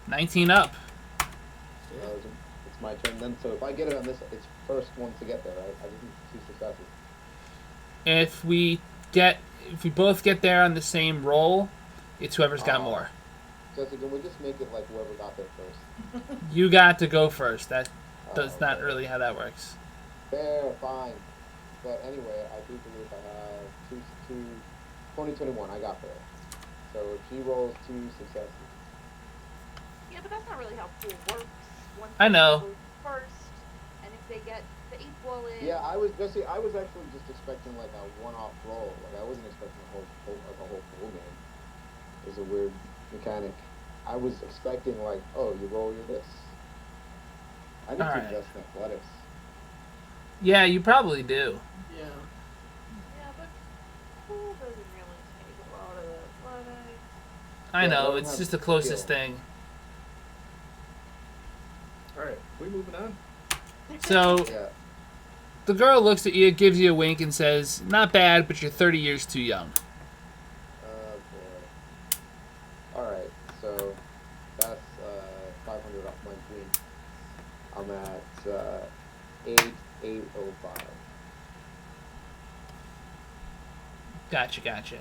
19 up. It's my turn then. So if I get it on this, it's first one to get there, right? I just need 2 successes. If we both get there on the same roll, it's whoever's got more. Jessica, can we just make it like whoever got there first? You got to go first. That does not okay. really how that works. Fair, fine. But anyway, I do believe I have 2021. I got there. So if she rolls 2 successes. Yeah, but that's not really how pool works. One I know. person goes first, and if they get the equal in. Yeah, I was actually just expecting like a one-off roll. Like I wasn't expecting a whole pool game. It's a weird mechanic. I was expecting like, oh, you roll your this. I need to Alright. adjust athletics. Yeah, you probably do. Yeah. Yeah, but pool doesn't really take a lot of athletics. I Yeah, know, don't it's have just the closest skill. thing. Alright, we moving on? So, Yeah. the girl looks at you, gives you a wink, and says, not bad, but you're 30 years too young. Oh boy. Alright, so that's 500 off my green. I'm at 8,805. Gotcha.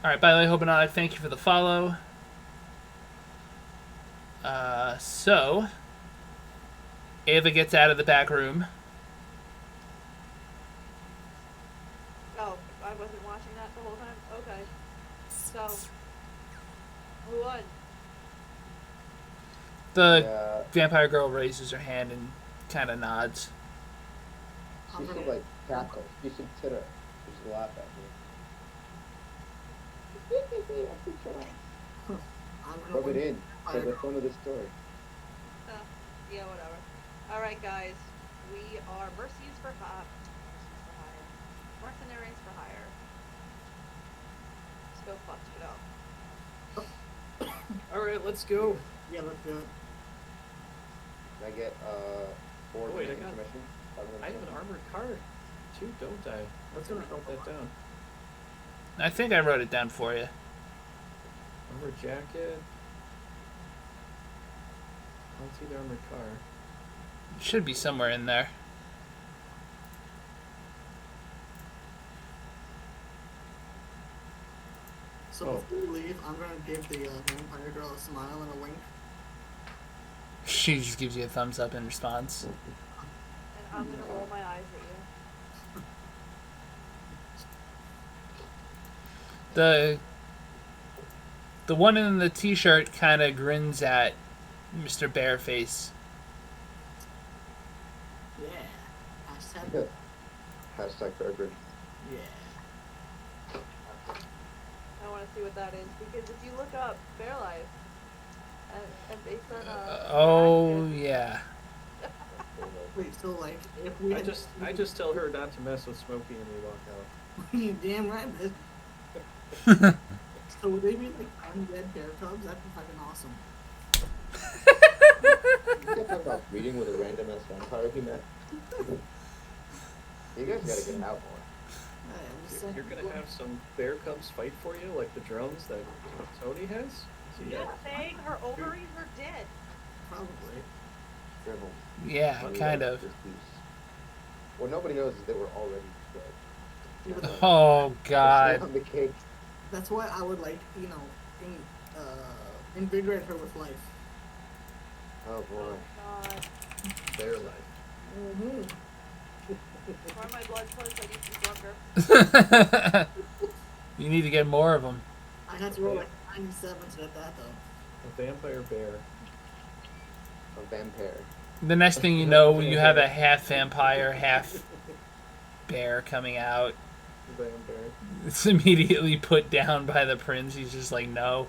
Alright, by the way, Hobanod, thank you for the follow. So, Ava gets out of the back room. Oh, I wasn't watching that the whole time? Okay. So, who won? The Yeah, vampire girl raises her hand and kind of nods. she should like cackle. You should titter. You should laugh at me. I'm gonna Rub it win. in. For the fun of the story. Yeah, whatever. Alright, guys. We are mercenaries for hire. Mercenaries for hire. Let's go fuck it up. Alright, let's go. Yeah, let's do it. Can I get 4 Oh, wait, I got- commission? I have an armored car too, don't I? Let's gonna write that down. I think I wrote it down for you. Armored jacket. I don't see the armored car. It should be somewhere in there. So Oh. before we leave, I'm gonna give the vampire girl a smile and a wink. She just gives you a thumbs up in response. And I'm gonna roll my eyes at you. The one in the t-shirt kind of grins at Mr. Bareface. Yeah. Hashtag. Hashtag Fairgrid. Yeah. I want to see what that is because if you look up Bear Life, and based on Oh yeah. Wait, so like, if we I had I just tell her not to mess with Smokey and we walk out. you damn right, bitch. So would they be like undead bear cubs? That'd be fucking awesome. You guys talk about breeding with a random ass vampire he met. You guys gotta get out more. Hey, I'm just saying. You're gonna have some bear cubs fight for you, like the drones that Tony has? So Just saying her ovaries are dead. Probably. Dribble. Yeah, kind of. What nobody knows is they were already dead. Oh It's God. on the cake. That's why I would like, invigorate her with life. Oh boy. God. bear life. Mm-hmm. Or my blood flows, I need to be drunker. You need to get more of them. I had to roll like 97 to get that though. A vampire bear. A vampire. The next thing you know, you have a half vampire, half bear coming out. Vampire. It's immediately put down by the prince. He's just like, no.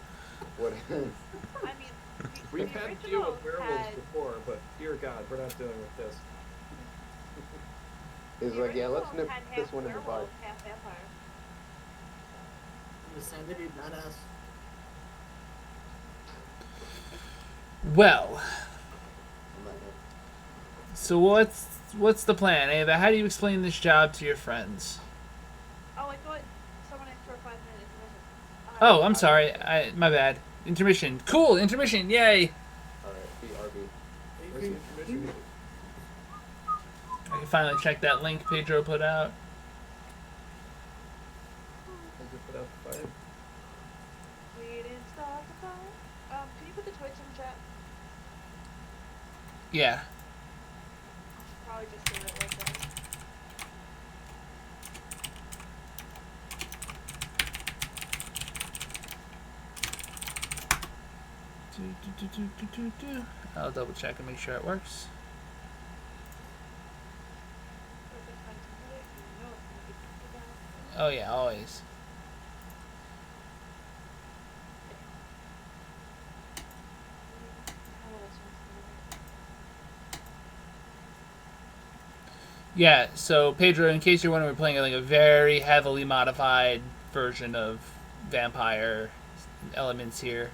What? I mean, We've the had to original deal with werewolves had- before, but dear God, we're not dealing with this. He's the like, yeah, let's original nip had this half one in the bud. werewolf, half vampire. I'm just saying, they be badass. Well, I'm like, so what's the plan, Ava? How do you explain this job to your friends? Oh, I thought someone asked for a 5-minute intermission. Oh, I'm sorry. My bad. Intermission. Cool. Intermission. Yay. alright, BRB. Where's the information? I can finally check that link Pedro put out. I'll just put out the fire. We didn't start the fire. Can you put the Twitch in the chat? Yeah. Probably just save it right there. I'll double check and make sure it works. Perfect time to put it. You know it's gonna be put down. Oh yeah, always. How will this one's Yeah, so Pedro, in case you're wondering, we're playing like a very heavily modified version of vampire elements here.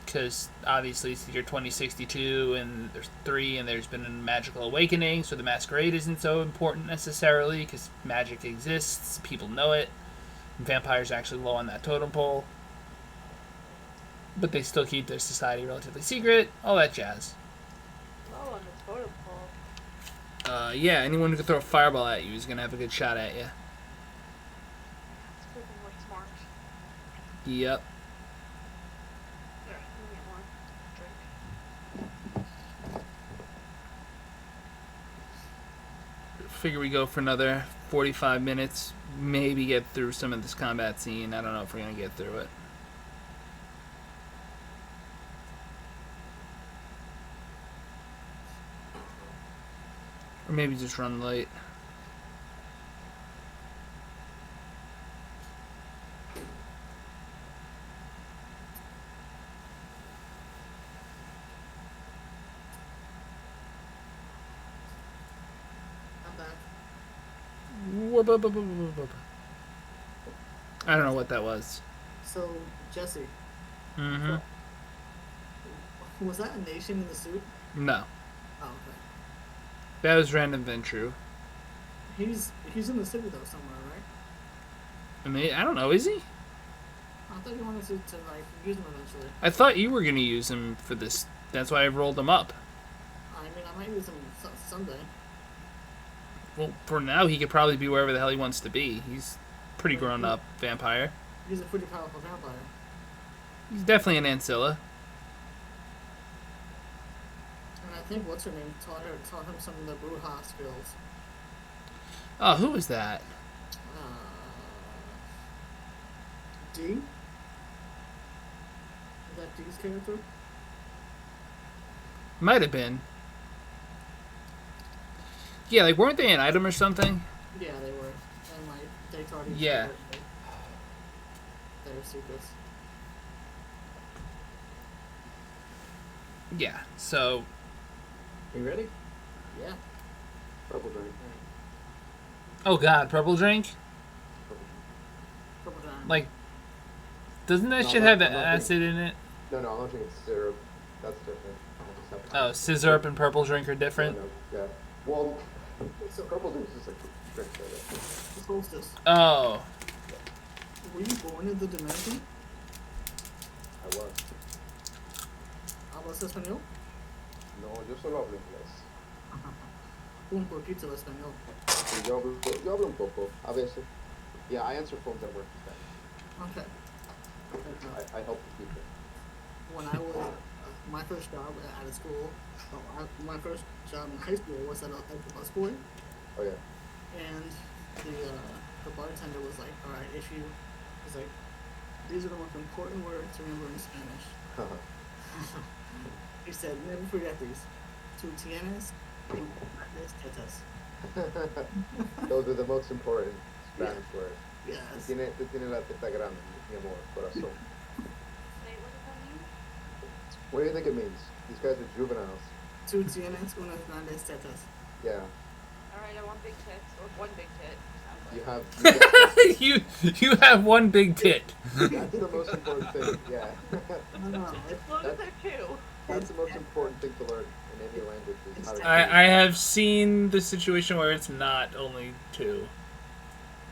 Because obviously it's the year 2062 and there's 3 and there's been a magical awakening, so the masquerade isn't so important necessarily because magic exists, people know it. And vampires are actually low on that totem pole. But they still keep their society relatively secret, all that jazz. Oh, on the totem pole. Yeah, anyone who can throw a fireball at you is going to have a good shot at you. It's freaking more smart. Yep. Alright, let me get more drink. Figure we go for another 45 minutes, maybe get through some of this combat scene. I don't know if we're going to get through it. Or maybe just run late. I'm back. I don't know what that was. So, Jesse, Mm-hmm. was that a nation in the suit? No. Oh, okay. That was Random Ventru. He's in the city though somewhere, right? I mean, I don't know, is he? I thought you wanted to like use him eventually. I thought you were going to use him for this. That's why I rolled him up. I mean, I might use him someday. Well, for now, he could probably be wherever the hell he wants to be. He's pretty grown up vampire. He's a pretty powerful vampire. He's definitely an Ancilla. And I think what's her name taught him some of the Bruja skills. Oh, who was that? D? Is that D's character? Might have been. Yeah, like, weren't they an item or something? Yeah, they were. And like, they taught each Yeah. other their secrets. Yeah, so... You ready? Yeah. Purple drink. Oh god, purple drink? Purple drink. Purple Giant. Like, doesn't that No, shit I'm have not acid in it? No, I'm not drinking syrup. That's different. I just have Oh, scissor and purple drink are different? Yeah. Well, so purple drink is just like drink soda. The solstice. Oh. Were you born in the dimension? I was. ¿Hablas español? No, yo solo hablo inglés. Un poquito español. Y yo hablo un poco, a veces. Yeah, I answer phones at work instead. Okay. I help the people. When I was my first job at a school, my first job in high school was at a busboy, Oh yeah. and the bartender was like, "All right, he's like, these are the most important words to remember in Spanish." He said, "Never forget these. Tú tienes un grandes tetas." Those are the most important Spanish Yeah. words. Yes. Tú tienes la teta grande, mi amor, corazón. Wait, what does that mean? What do you think it means? These guys are juveniles. Tú tienes unas grandes tetas. Yeah. Alright, I want big tits. Or one big tit. Sounds You like. have. you have one big tit. That's the most important thing. Yeah. No. As long as they're two. That's the most important thing to learn in any language is how to. I have seen the situation where it's not only two.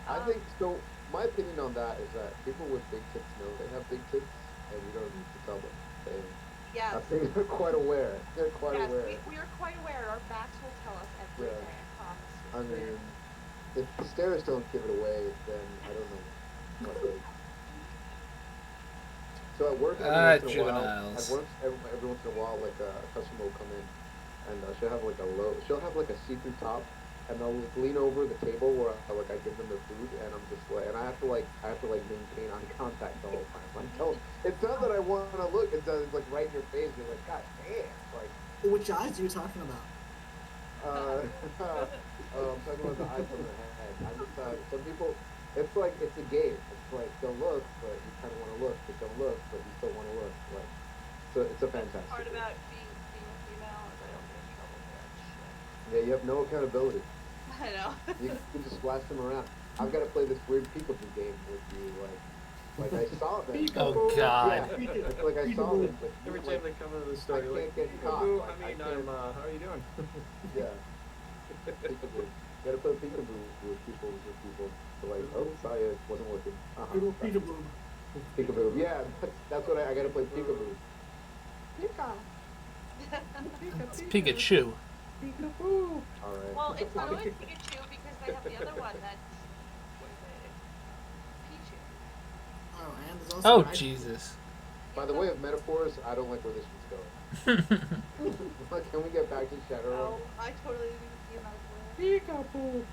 I think so. My opinion on that is that people with big tits know they have big tits, and you don't need to tell them. Yes. I think they're quite aware. They're quite Yes, aware. we are quite aware. Our backs will tell us everything. Yeah. I promise. I mean, if the stairs don't give it away, then I don't know what would. So at work, Juveniles. every once in a while, like a customer will come in, and she'll have like a see-through top, and they'll lean over the table where I give them their food, and I'm just like, and I have to maintain eye contact the whole time. Like, it's not that I want to look; it's like right in your face. You're like, God damn, like. Which eyes are you talking about? I'm talking about the eyes on the head. I'm just some people. It's like it's a game. It's like don't look, but you kind of want to look, but don't look, but you still want to look. Like, so it's a fantastic. Part game. about being a female is I don't get in trouble for that shit. Yeah, you have no accountability. I know. You can just splash them around. I've got to play this weird peekaboo game with you, like I saw them. Oh God. Yeah, it's like I saw them. But Every like, time they come into the store, I you're like, can't get caught. "Peekaboo, Like, I mean, can't- how are you doing?" Yeah. Peekaboo. You gotta play peekaboo with people. So like, oh, sorry, it wasn't working. Peekaboo. Peekaboo. Yeah, that's what I gotta play peekaboo. It's Pikachu. Peekaboo. All right. Well, it's not really Pikachu because they have the other one that's what is it? Pichu. Oh, and there's also Oh an ice- Jesus. By the way of metaphors, I don't like where this one's going. Can we get back to Shadowrun? Oh, I totally didn't see that word. Peekaboo.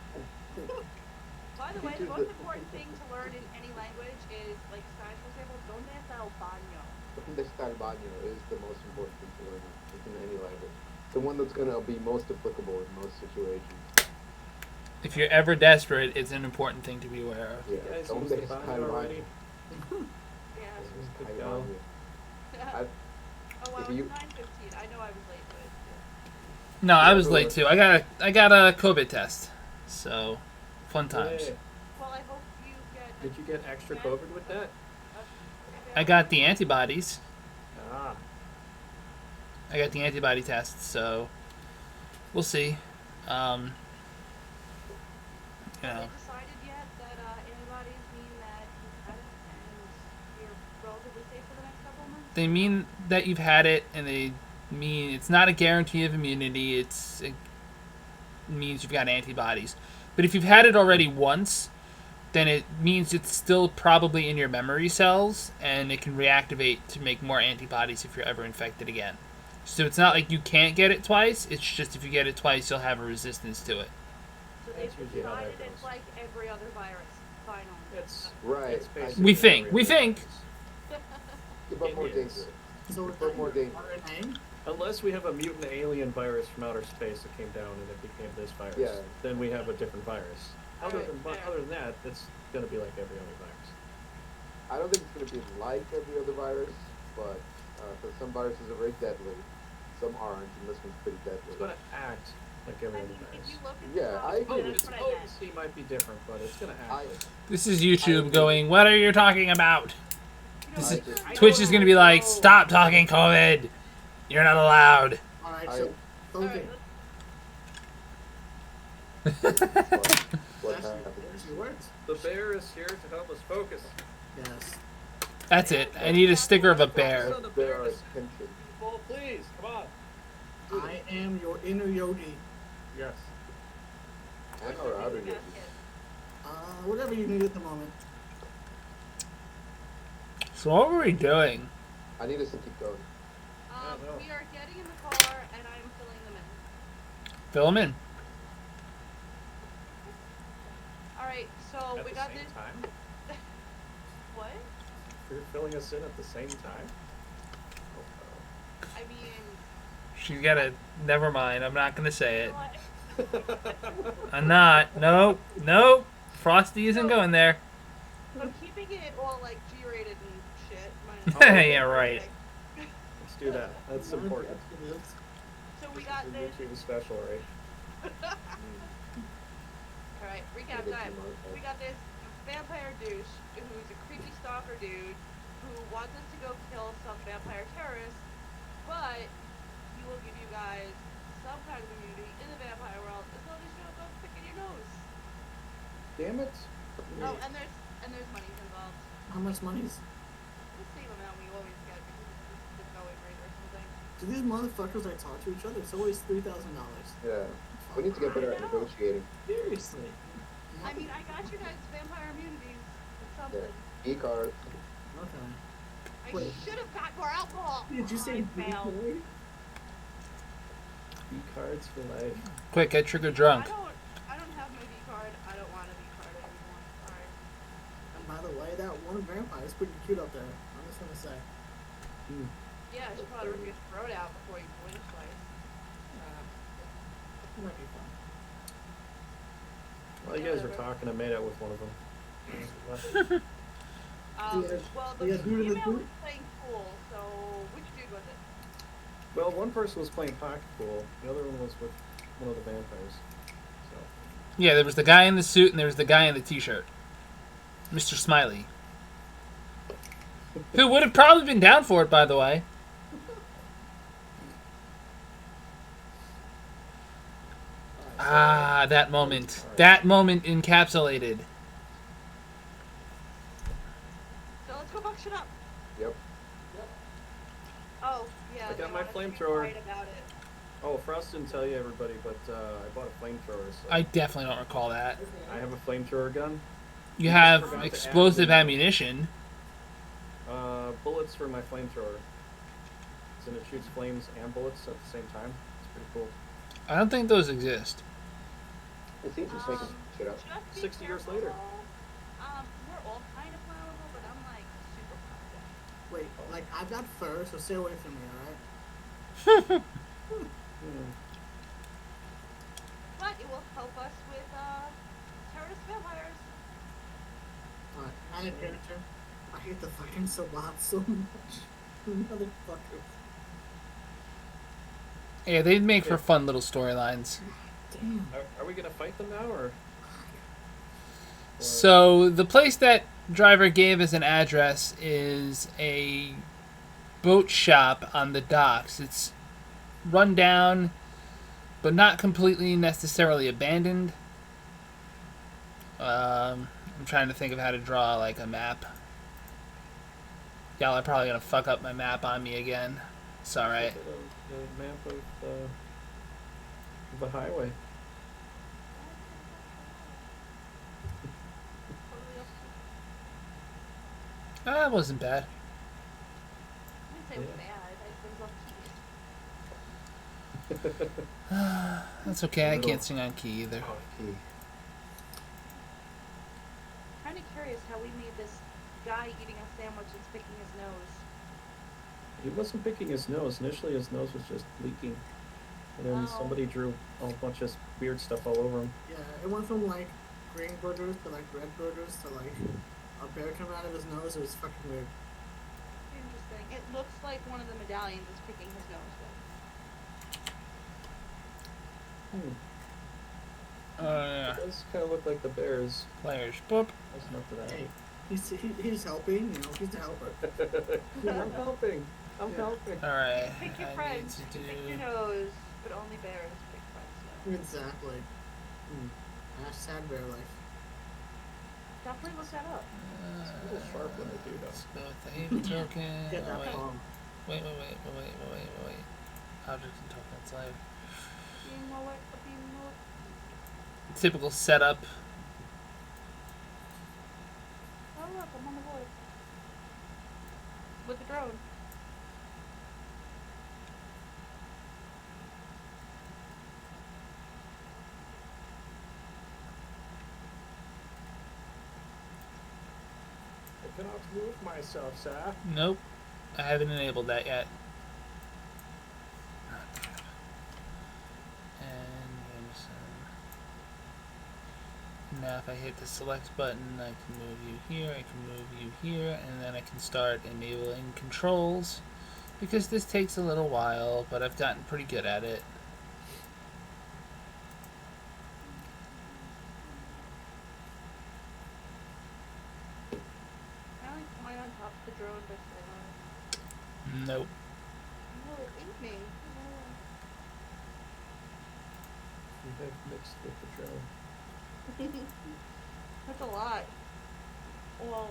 By the way, the Pichu's most the- important thing to learn in any language is, like Spanish, for example, ¿dónde está el baño? ¿Dónde está el baño? Is the most important thing to learn in any language. The one that's gonna be most applicable in most situations. If you're ever desperate, it's an important thing to be aware of. Yeah. Guys, ¿Dónde use the está baño el already? baño? Yeah. ¿Dónde está el Go. baño? I- Oh, wow, If it's you- 9:15. I know I was late, but No, I was late too. I got a COVID test, so fun times. Yay. well, I hope you get. Did you get extra COVID with that? I got the antibodies. Ah. I got the antibody test, so we'll see. You Have know, they decided yet that antibodies mean that you've had it and you're relatively safe for the next couple of months? they mean that you've had it, and they mean it's not a guarantee of immunity. It means you've got antibodies. But if you've had it already once, then it means it's still probably in your memory cells, and it can reactivate to make more antibodies if you're ever infected again. So it's not like you can't get it twice. It's just if you get it twice, you'll have a resistance to it. So they've That's usually how that decided it's goes. like every other virus. Finally. It's Right. It's I- basically We think. every We other think. virus. But more It is. dangerous. So But more dangerous. RNA? Unless we have a mutant alien virus from outer space that came down and it became this virus, Yeah. then we have a different virus. Other Alright, than fair. other than that, it's gonna be like every other virus. I don't think it's going to be like every other virus, but because some viruses are very deadly, some aren't, and this one's pretty It's deadly. gonna act like every I other mean, if virus. you look at Yeah, the I agree. that's Its what I meant. potency might be different, but it's gonna act. I- like This is I YouTube agree. going, what are you talking about? You know, This I is, agree. Twitch is going to be like, stop talking COVID. You're not allowed. Alright, I- so Alright, okay. What That's happened? there's your words. The bear is here to help us focus. Yes. That's it. I need a sticker of a bear. So the There bear are is tension. people, please, come on. I am your inner Yogi. Yes. And or outer yogis. Whatever you need at the moment. So what were we doing? I need us to keep going. no. We are getting in the car and I'm filling them in. Fill them in. Alright, so At Oh, we the got same this. time? What? You're filling us in at the same time? I mean, She's got to... Never mind. I'm not going to say you it. know what? I'm not. Nope. Nope. Frosty isn't going there. I'm keeping it all like G-rated and shit. Yeah, right. Let's do that. That's important. So we This got is a this. YouTube special, right? Alright, recap time. We got this vampire douche who's a creepy stalker dude who wants us to go kill some vampire terrorists, but he will give you guys some kind of immunity in the vampire world as long as you don't go picking your nose. Damn it. Oh, and there's money involved. How much money is? The same amount we always get because it's the going rate or something. Do these motherfuckers like talk to each other? It's always $3,000. Yeah. We need to get better at negotiating. Seriously. I mean, I got you guys vampire immunities. It's Yeah. something. E-cards. Okay. I Wait. should have got more alcohol. Did you say I failed. B-boy? E-cards for life. Quick, get trigger drunk. I don't have my V card. I don't want a V card anymore. Sorry. And by the way, that one vampire is pretty cute up there. I'm just gonna say. Yeah, I should probably rip your throat out before you blink twice. It might be fun. While you guys were talking, I made out with one of them. Yeah. Well, the Yeah, dude in the female was boot. playing pool, so which dude was it? Well, one person was playing pocket pool, the other one was with one of the vampires. So, Yeah, there was the guy in the suit and there was the guy in the t-shirt. Mr. Smiley. Who would have probably been down for it, by the way. Ah, that moment. That moment encapsulated. So let's go fuck shit up. Yep. Oh, yeah. I got they my want us to be flamethrower. quiet about it. oh, Frost didn't tell you, everybody, but I bought a flamethrower. So I definitely don't recall that. I have a flamethrower gun. You just have forgot to add explosive the- ammunition. Bullets for my flamethrower. So it shoots flames and bullets at the same time. It's pretty cool. I don't think those exist. It seems just making shit up. Just be 60 years careful. later. We're all kind of flammable, but I'm like super flammable. Wait, like I've got fur, so stay away from me, alright? But it will help us with terrorist vampires. Alright, add a character. I hate the fucking Sabat so much. Motherfuckers. Yeah, they'd make for fun little storylines. Damn. Are we gonna fight them now, or? So the place that driver gave as an address is a boat shop on the docks. It's run down, but not completely necessarily abandoned. I'm trying to think of how to draw like a map. Y'all are probably gonna fuck up my map on me again. It's alright. The map of the highway. Totally up to That wasn't bad. I didn't say it was bad. I just was off key. That's okay, I Little- can't sing on key either. Okay. Kind of curious how we made this guy eating a sandwich and picking his nose. He wasn't picking his nose. Initially, his nose was just leaking. And then Oh. somebody drew a bunch of weird stuff all over him. Yeah, it went from like green burgers to like red burgers to like a bear coming out of his nose. It was fucking weird. Interesting. It looks like one of the medallions is picking his nose. Yeah. It does kind of look like the bears. Players. Boop. Listen up to that. Hey, he's helping. You know, he's the helper. I'm helping. I'm Yeah. helping. Alright. Pick your I friends, need to pick do... your nose, but only bears pick friends. Exactly. Hashtag bear life. Definitely look that up. It's a little sharp when I do Let's though. go with the haven token. Get Oh, that wait. bomb. Wait. Objects and tokens live. Typical setup. Oh look, I'm on the board. With the drone. I cannot move myself, sir. Nope. I haven't enabled that yet. And Now if I hit the select button, I can move you here, I can move you here, and then I can start enabling controls. Because this takes a little while, but I've gotten pretty good at it. I like flying on top of the drone, but Nope. no, it ate me. You have mixed with the drone. That's a lot. Well,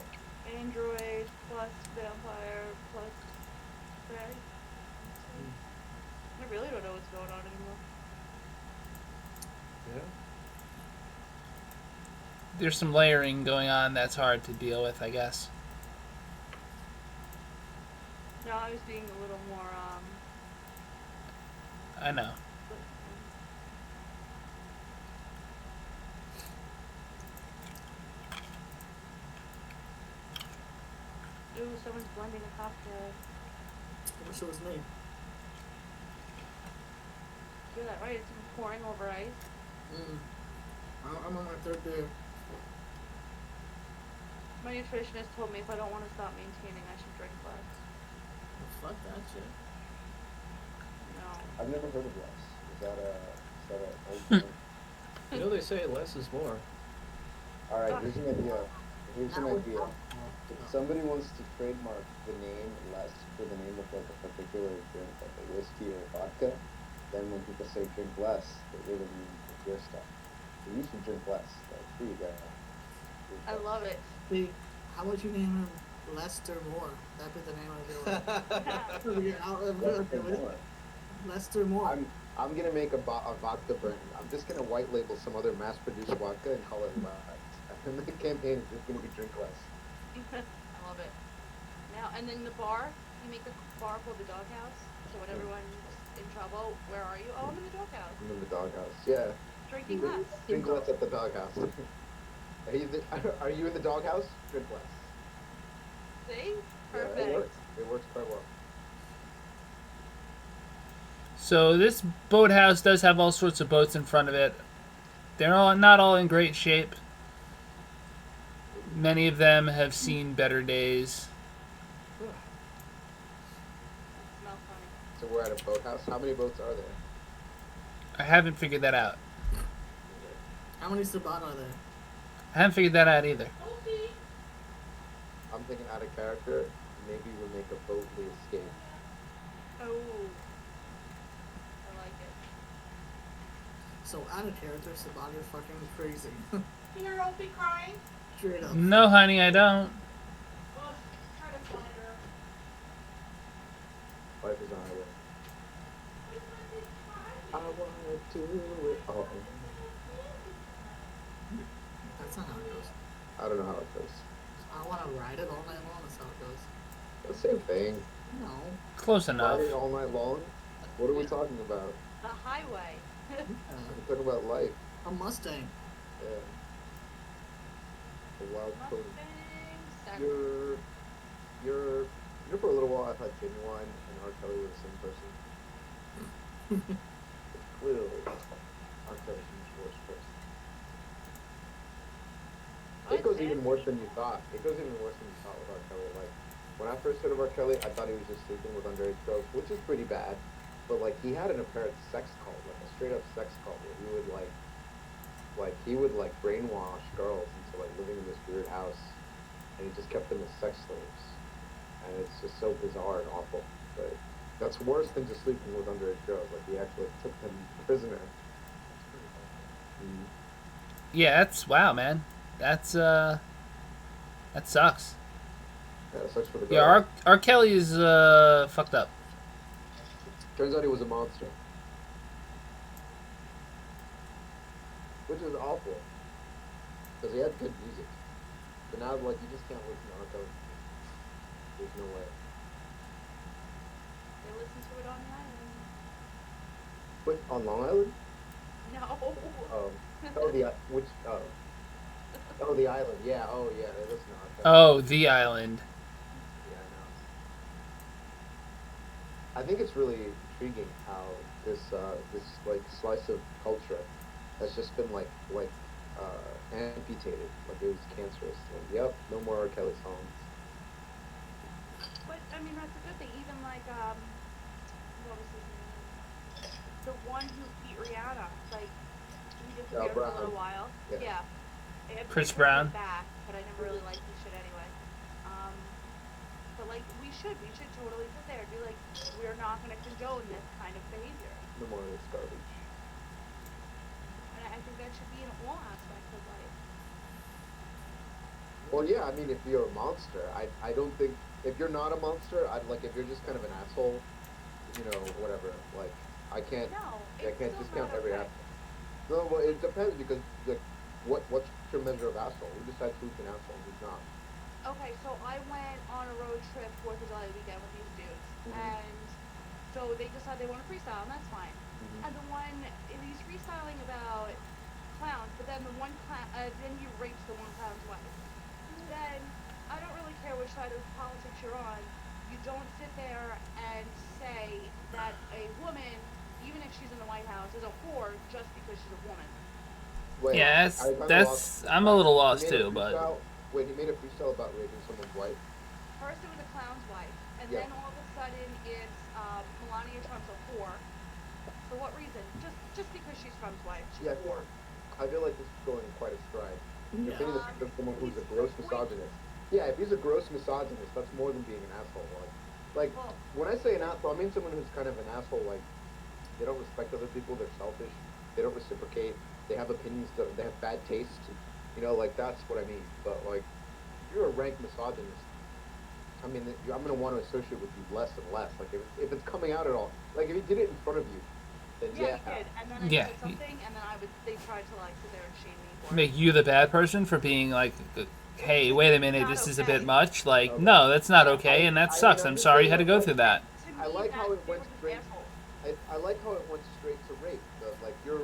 android plus vampire plus Fae. I really don't know what's going on anymore. Yeah. There's some layering going on that's hard to deal with, I guess. No, I was being a little more, I know. Ooh, someone's blending a cocktail. I wish it was me. Hear that right? It's pouring over ice. I'm on my third beer. My nutritionist told me if I don't want to stop maintaining, I should drink less. Well, fuck that shit. No. I've never heard of less. Is that a old thing? You know they say less is more. All right, here's an idea. Here's an Not with idea. alcohol. If somebody wants to trademark the name less for the name of like a particular drink, like a whiskey or vodka, then when people say drink less, they really mean your stuff. So you should drink less. Like, here you go. I love it. Hey, how would you name him Lester Moore? That'd be the name of it. Lester Moore. I'm gonna make a vodka brand. I'm just gonna white label some other mass-produced vodka and call it less. And the campaign is just gonna be drink less. I love it. Now, and then the bar, you make a bar called the Doghouse. So when everyone's in trouble, where are you? Oh, I'm in the Doghouse. I'm in the doghouse. Yeah. Drinking less. Drink less at the doghouse. Are you in the doghouse? Drink less. See? Yeah, Perfect. it works. It works quite well. So this boathouse does have all sorts of boats in front of it. They're not all in great shape. Many of them have seen better days. It smells funny. So we're at a boathouse. How many boats are there? I haven't figured that out. How many Sabat are there? I haven't figured that out either. I'm thinking out of character. Maybe we'll make a boat we escape. Oh. I like it. So out of character, Sabat, you're fucking crazy. Here, don't be crying. Straight up. No, honey, I don't. Well, try to find her. Life is on our way. I wanna do it all. That's not how it goes. I don't know how it goes. I want to ride it all night long. That's how it goes. The same thing. No. Close enough. Riding all night long? What are we talking about? The highway. We're talking about life. A Mustang. Yeah. A wild pony. Mustang sacrifice. You're for a little while I thought Genuine and R. Kelly were the same person. Clearly, R. Kelly's much worse person. It goes even worse than you thought. It goes even worse than you thought with R. Kelly. Like, when I first heard of R. Kelly, I thought he was just sleeping with underage girls, which is pretty bad. But, like, he had an apparent sex cult, like a straight-up sex cult, where he would, he would brainwash girls into, like, living in this weird house. And he just kept them as sex slaves. And it's just so bizarre and awful. But that's worse than just sleeping with underage girls. Like, he actually took them prisoner. Mm. Yeah, that's wow, man. That's that sucks. Yeah, it sucks for the girl. Yeah, R. Kelly is fucked up. Turns out he was a monster. Which is awful. Because he had good music. But now, like, you just can't listen to R. Kelly. There's no way. They listen to it on the island. Wait, on Long Island? No. Oh, the island. Yeah, oh, yeah, they listen to R. Kelly. Oh, the island. Yeah, I know. I think it's really intriguing how this slice of culture has just been amputated, like it was cancerous. And, yep, no more R. Kelly songs. But I mean, that's a good thing. Even like what was his name? The one who beat Rihanna. Like he disappeared for a Brown. little while. Yeah. Chris He Brown. came back, but I never really liked his shit anyway. But like we should totally sit there and be like, we're not going to condone this kind of behavior. No more of this garbage. And I think that should be in all aspects of life. Well, yeah, I mean, if you're a monster, I don't think, if you're not a monster, I'd like, if you're just kind of an asshole, you know, whatever, like, I can't No, I it's can't still discount not every okay. asshole. No, well, it depends, because, like, what's your measure of asshole? Who decides who's an asshole and who's not? Okay, so I went on a road trip 4th of July weekend with these dudes, Mhm. and so they decided they want to freestyle, and that's fine. Mhm. And the one, he's freestyling about clowns, but then the one clown, then he rapes the one clown's wife. Then, I don't really care which side of politics you're on, you don't sit there and say that a woman, even if she's in the White House, is a whore just because she's a woman. Wait, Yeah, I'm a little lost too, but Wait, he made a freestyle about raping someone's wife? First it was a clown's wife, and Yeah. then all of a sudden it's Melania Trump's a whore. For what reason? Just because she's Trump's wife, she's a whore. I feel like this is going quite astride. You're Yeah. painting the picture of someone who's a gross misogynist. Yeah, if he's a gross misogynist, that's more than being an asshole. Like Well, when I say an asshole, I mean someone who's kind of an asshole. Like they don't respect other people. They're selfish. They don't reciprocate. They have opinions. They have bad taste. You know, like that's what I mean. But like, if you're a rank misogynist, I mean, I'm gonna want to associate with you less and less. Like if it's coming out at all, like if he did it in front of you, then yeah, he did. And then I Yeah. said something, and then they tried to like sit there and shame me for it. make you the bad person for being like, hey, wait a minute, Not this is a okay. bit much. Like, Okay. no, that's not okay, and that I sucks. mean, I'm I'm sorry just you had to saying, go through that. To me, I like how it they went were just straight. assholes. I like how it went straight to rape. Like you're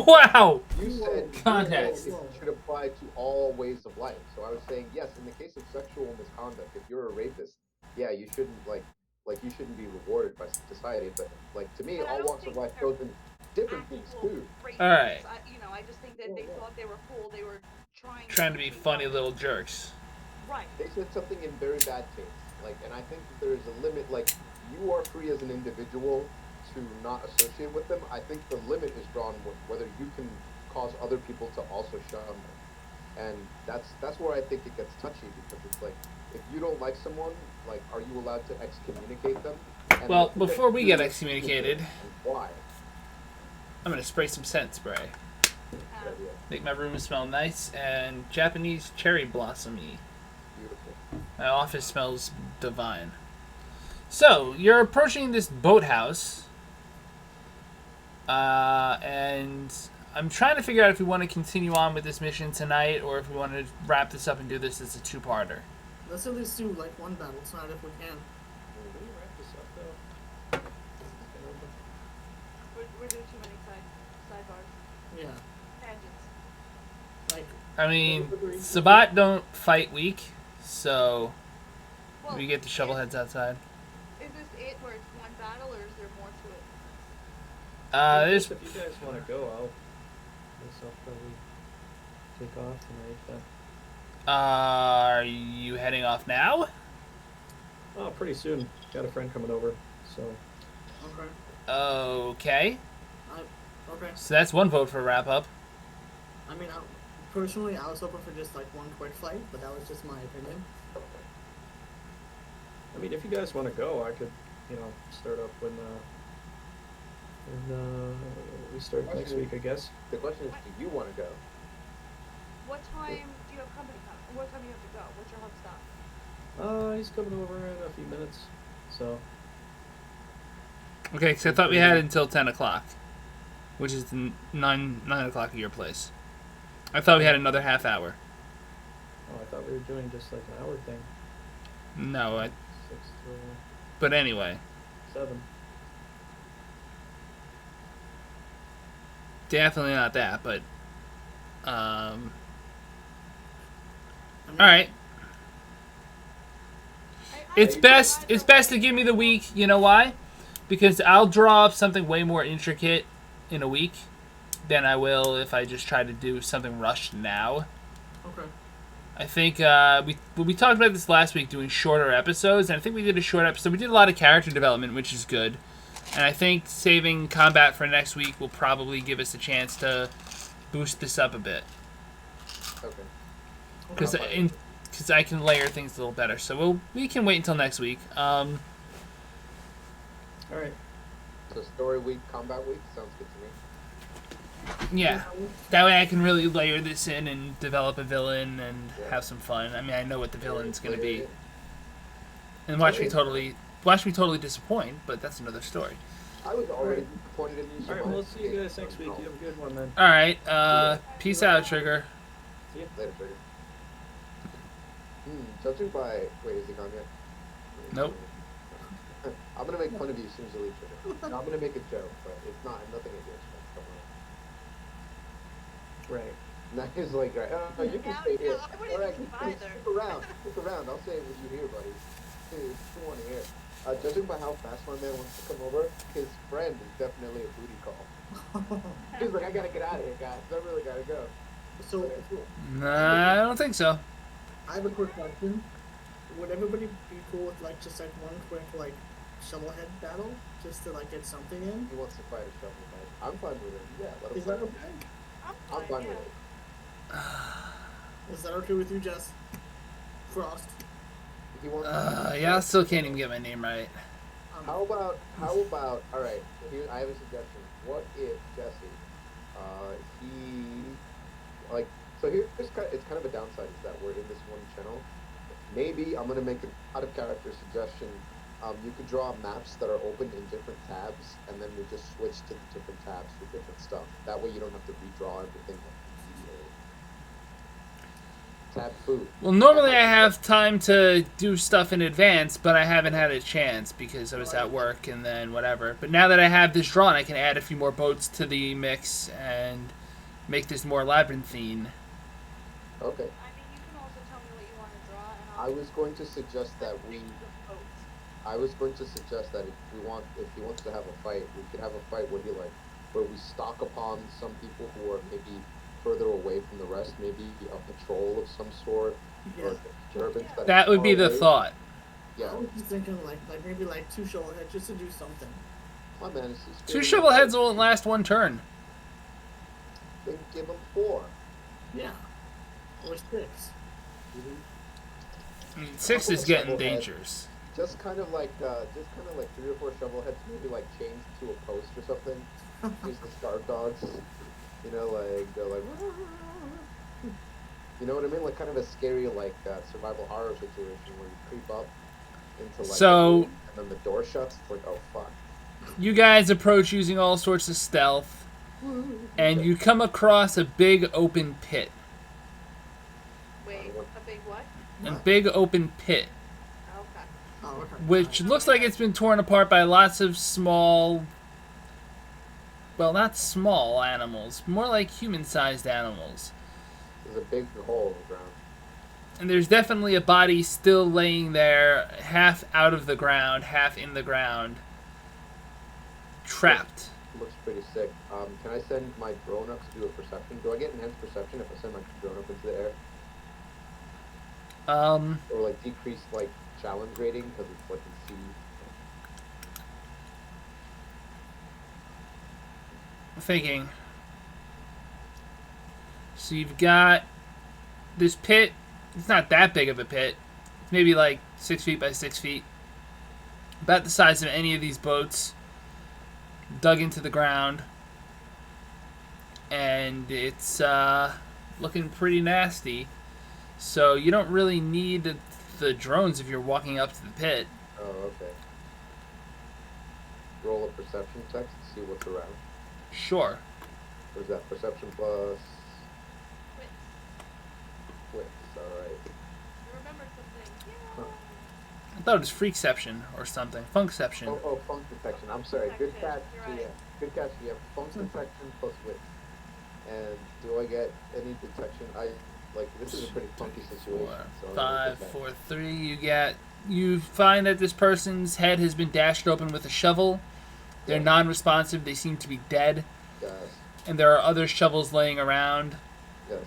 Wow. You said Context. it should apply to all ways of life. So I was saying yes, in the case of sexual misconduct, if you're a rapist, yeah, you shouldn't you shouldn't be rewarded by society. But like to me, But I all don't walks of think life they're goes in different things Actual too. rapists. All right. I just think that they thought they were cool. They were Trying to be funny little jerks. Right. They said something in very bad taste. Like, and I think that there is a limit. Like, you are free as an individual to not associate with them. I think the limit is drawn with whether you can cause other people to also shun them. And that's where I think it gets touchy, because it's like, if you don't like someone, like, are you allowed to excommunicate them? And Well, like, before we get who- excommunicated, why? I'm gonna spray some scent spray. Good idea. Make my room smell nice and Japanese cherry blossomy. Beautiful. My office smells divine. So, you're approaching this boathouse. And I'm trying to figure out if we want to continue on with this mission tonight or if we want to wrap this up and do this as a two-parter. Let's at least do like one battle tonight if we can. Can we wrap this up though? We're doing too many sidebars. Yeah. Tangents. Like, I mean, Sabat don't fight weak, so Well, we get the shovelheads outside. Is this it where it's one battle, or is there more to it? There's If you guys want to go, I'll probably take off tonight. But are you heading off now? oh, pretty soon. Got a friend coming over, so okay. Okay. Okay. So that's one vote for wrap up. I mean, personally, I was hoping for just like one quick fight, but that was just my opinion. I mean, if you guys want to go, I could, start up when we start next week, I guess. The question is, do you want to go? What time do you have company come? What time do you have to go? What's your hub stop? He's coming over in a few minutes, so Okay, because I thought we had until 10 o'clock, which is 9 o'clock at your place. I thought we had another half hour. I thought we were doing just like an hour thing. No, 6 till but anyway. 7. Definitely not that, but I mean, alright. It's I- best to give me the week, you know why? Because I'll draw up something way more intricate in a week. than I will if I just try to do something rushed now. Okay. I think we talked about this last week, doing shorter episodes, and I think we did a short episode. We did a lot of character development, which is good. And I think saving combat for next week will probably give us a chance to boost this up a bit. Okay. Because I can layer things a little better. So we can wait until next week. All right. So story week, combat week sounds good to me. Yeah. That way I can really layer this in and develop a villain and have some fun. I mean, I know what the villain's going to be. And watch me totally disappoint, but that's another story. I was already disappointed in you. All right. Well, we'll see you guys next week. You have a good one then. All right. Peace out, Trigger. See ya. Later, Trigger. Judging by... Wait, is he gone yet? Nope. I'm gonna make fun of you as soon as you leave, Trigger. No, I'm gonna make a joke, but it's not nothing against you. Right. Now he's like, right, oh, you can Yeah, stay here. no, I wouldn't All right, even stick either. around. Stick around. I'll say it with you here, buddy. You want to hear. Judging by how fast my man wants to come over, his friend is definitely a booty call. He's like, I gotta get out of here, guys. I really gotta go. So, Nah, I don't think so. I have a quick question. Would everybody be cool with like just like one quick like shovelhead battle just to like get something in? He wants to fight a shovelhead. I'm fine with it. Yeah, let him Is that fight. okay? I'm fine with it. Is that okay with you, Jess? Frost. If he wants Yeah, I still can't even get my name right. How about, all right, here, I have a suggestion. What if Jesse, it's kind of a downside is that we're in this one channel. Maybe I'm going to make an out-of-character suggestion. You could draw maps that are open in different tabs, and then we just switch to the different tabs for different stuff. That way you don't have to redraw everything. Tab food. Well, normally I have time to do stuff in advance, but I haven't had a chance because I was at work and then whatever. But now that I have this drawn, I can add a few more boats to the mix and make this more labyrinthine. Okay. I mean, you can also tell me what you want to draw, and I was going to suggest that if he wants to have a fight, we could have a fight where we stalk upon some people who are maybe further away from the rest, maybe a patrol of some sort, or disturbance. That would be the thought. Yeah. I was just thinking like maybe like 2 shovelheads just to do something. My man, it's 2 shovelheads won't last one turn. Then give him 4. Yeah. Or 6. I mean, 6 is getting dangerous. Just kind of like 3 or 4 shovelheads, maybe like chained to a post or something. Use the scarf dogs. You know, like they're like, you know what I mean? Like kind of a scary survival horror situation where you creep up into the room, and then the door shuts. It's like, oh fuck. You guys approach using all sorts of stealth, and you come across a big open pit. wait, a big what? A big open pit, Okay. Oh, okay. which looks like it's been torn apart by lots of small, well, not small animals, more like human-sized animals. There's a big hole in the ground. And there's definitely a body still laying there, half out of the ground, half in the ground, trapped. Looks pretty sick. Can I send my drone up to do a perception? Do I get enhanced perception if I send my drone up into the air? Or like decrease challenge rating because it's like in C. Thinking. So you've got this pit. It's not that big of a pit. It's maybe like 6 feet by 6 feet. About the size of any of these boats. Dug into the ground. And it's looking pretty nasty. So you don't really need the drones if you're walking up to the pit. Oh, okay. Roll a perception check to see what's around. Sure. What is that? Perception plus Wait, wits. Alright. you remembered something. Yeah. Huh. I thought it was freakception or something. Funkception. Oh, funk detection. I'm sorry. Good catch. Detection, you're right. Yeah. Good catch. You have funk detection plus wits. And do I get any detection? This is a pretty funky situation. 4, So 5, 4, 3. You find that this person's head has been dashed open with a shovel. They're non-responsive. They seem to be dead. Yes. and there are other shovels laying around. Yes.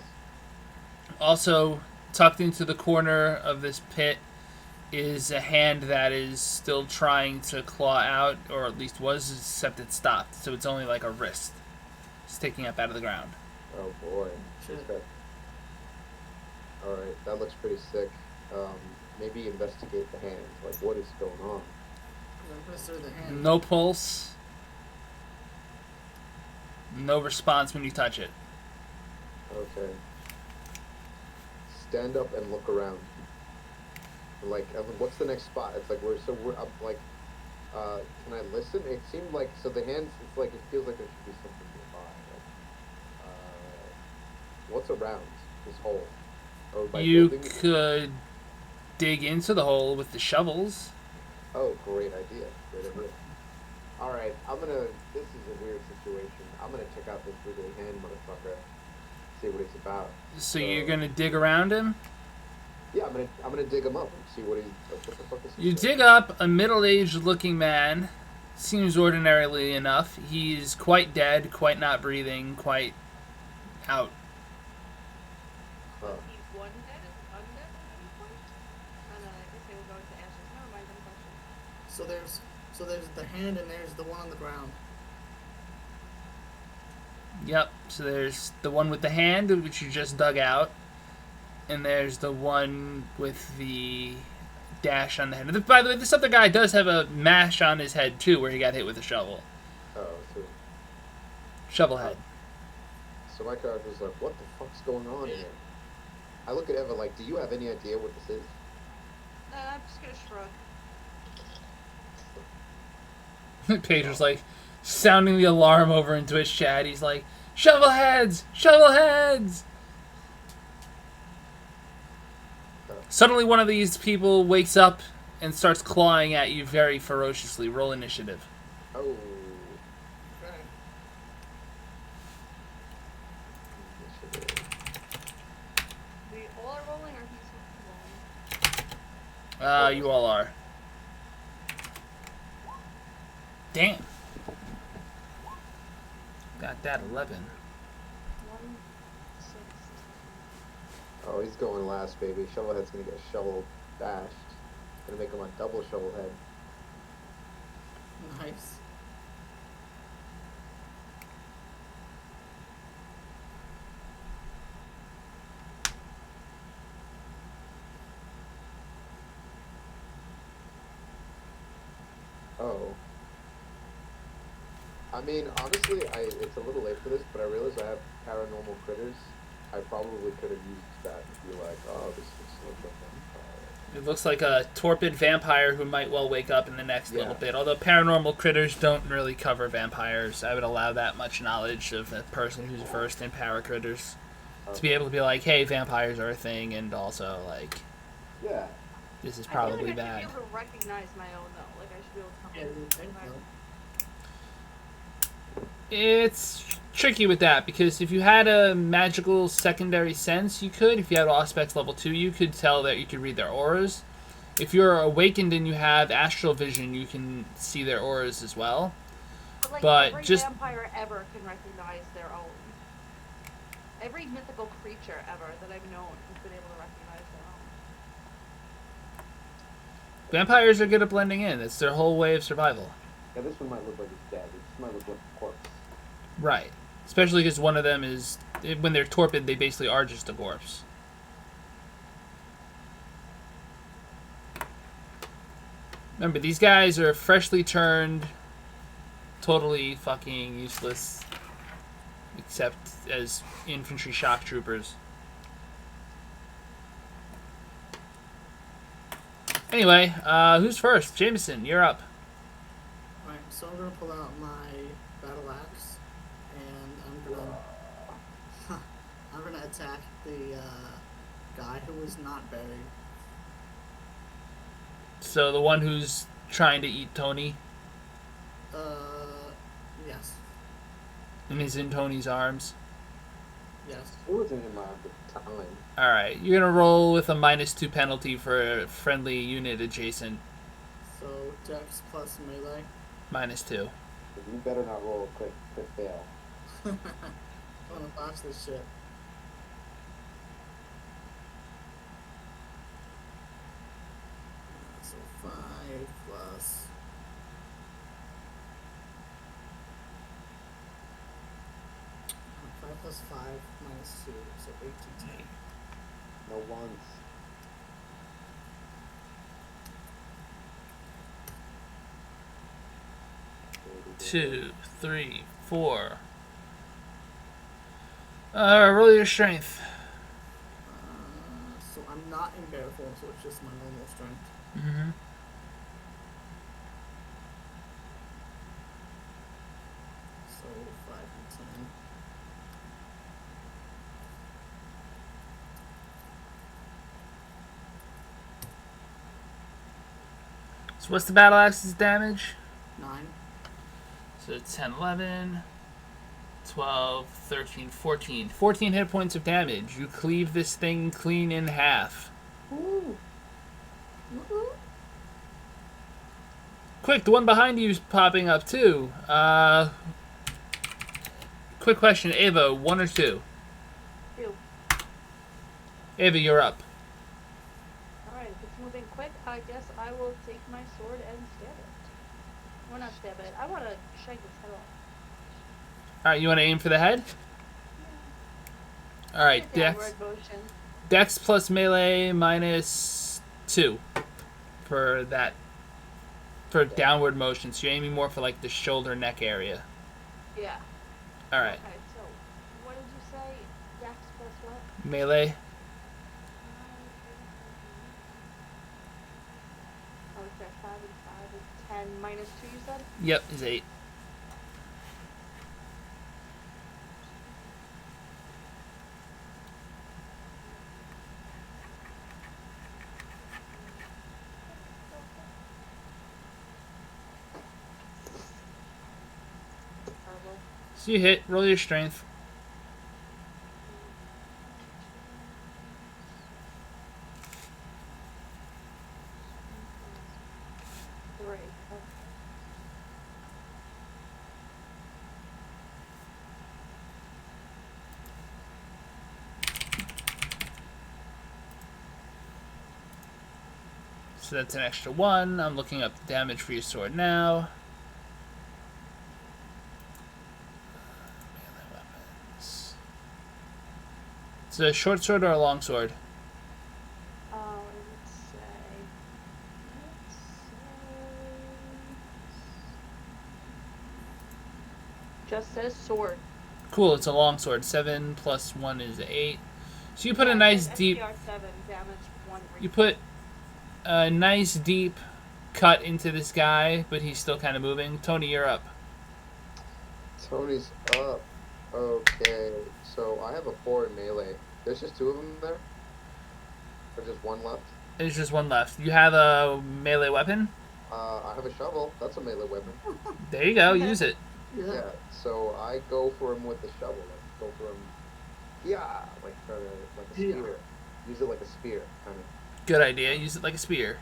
Also, tucked into the corner of this pit is a hand that is still trying to claw out, or at least was, except it stopped. So it's only like a wrist sticking up out of the ground. Oh boy. Shit. Okay. Alright, that looks pretty sick. Maybe investigate the hand. Like, what is going on? The hand. No pulse. No response when you touch it. Okay. Stand up and look around. Like, what's the next spot? It's like, we're up, like, can I listen? It seemed like, so the hands, it's like, it feels like there should be something nearby. Like, what's around this hole? Or by You building- could dig into the hole with the shovels. Oh, great idea. Great idea. Alright, this is a weird situation. I'm gonna check out this wiggly hand motherfucker. See what it's about. So you're gonna dig around him? Yeah, I'm gonna dig him up and see what the fuck is he You doing. dig up a middle-aged looking man. Seems ordinarily enough. He's quite dead, quite not breathing, quite out. Huh. He's one dead, undead at any point? And I guess they will go into ashes. Never mind, dumb question. So there's the hand and there's the one on the ground. Yep, so there's the one with the hand, which you just dug out, and there's the one with the dash on the head. By the way, this other guy does have a mash on his head, too, where he got hit with a shovel. Oh, so Shovel head. So my character's like, what the fuck's going on here? I look at Eva like, do you have any idea what this is? I'm just gonna shrug. Pedro's like sounding the alarm over into his chat. He's like, shovel heads! Shovel heads! Suddenly one of these people wakes up and starts clawing at you very ferociously. Roll initiative. Oh. Okay. We all are rolling, or he's rolling? You all are. Damn. Got that 11. 1, 6. Oh, he's going last, baby. Shovelhead's gonna get shovel bashed. Gonna make him a double shovelhead. Nice. Oh. I mean, honestly, it's a little late for this, but I realize I have paranormal critters. I probably could have used that and be like, oh, this looks like a vampire. It looks like a torpid vampire who might well wake up in the next little Yeah. bit. Although paranormal critters don't really cover vampires. I would allow that much knowledge of a person who's versed in para critters to be able to be like, hey, vampires are a thing, and also, like, Yeah. this is I feel probably like I bad. should be able to recognize my own, though. Like, I should be able to tell Yeah, my you think my- so. It's tricky with that, because if you had a magical secondary sense, you could. If you had Auspex level 2, you could tell that you could read their auras. If you're awakened and you have astral vision, you can see their auras as well. Like, But every just- vampire ever can recognize their own. Every mythical creature ever that I've known has been able to recognize their own. Vampires are good at blending in. It's their whole way of survival. Yeah, this one might look like it's dead. This might look like a corpse. Right. Especially because one of them is, when they're torpid, they basically are just a corpse. Remember, these guys are freshly turned, totally fucking useless, except as infantry shock troopers. Anyway, who's first? Jameson, you're up. Alright, so I'm gonna pull out my battle axe, and I'm gonna attack the guy who was not buried. So the one who's trying to eat Tony Yes, and is in Tony's arms. yes. It wasn't in my time. Alright, you're gonna roll with a -2 penalty for a friendly unit adjacent. So Dex plus melee. -2. You better not roll a quick fail. I'm gonna botch this shit. So 5 plus. Five plus 5 minus 2, so 8 to 10. No ones. Two, three, four. Roll your strength. So I'm not in bear form, so it's just my normal strength. Mm-hmm. So 5 and 10. So what's the battle axe's damage? 9. So 10, 11, 12, 13, 14. 14 hit points of damage. You cleave this thing clean in half. Ooh. Woohoo. Quick, the one behind you is popping up too. Quick question, Ava, 1 or 2? 2. Ava, you're up. Alright, if it's moving quick, I guess I will take my sword and stab it. Or not stab it. I want to shake its head off. Alright, you want to aim for the head? Alright, Downward motion. Dex plus melee minus 2 for that. For downward motion, so you're aiming more for like the shoulder neck area. Yeah. Alright. Okay, so what did you say? Dex plus what? Melee. Oh, okay, 5 and 5 is 10 minus 2, you said? Yep, is 8. Terrible. So you hit, roll your strength. Great. So that's an extra 1. I'm looking up the damage for your sword now. Melee weapons. Is it a short sword or a long sword? What did it say? Just says sword. Cool, it's a long sword. 7 plus 1 is 8. So you put a Yeah, it nice says deep... SPR 7, damage 1 You put a nice deep cut into this guy, but he's still kind of moving. Tony, you're up. Tony's up. Okay, so I have a 4 in melee. There's just 2 of them there? Or just 1 left? There's just 1 left. You have a melee weapon? I have a shovel. That's a melee weapon. There you go, use it. Yeah, so I go for him with the shovel. Like, go for him, yeah, like a spear. Use it like a spear, kind of. Good idea, use it like a spear.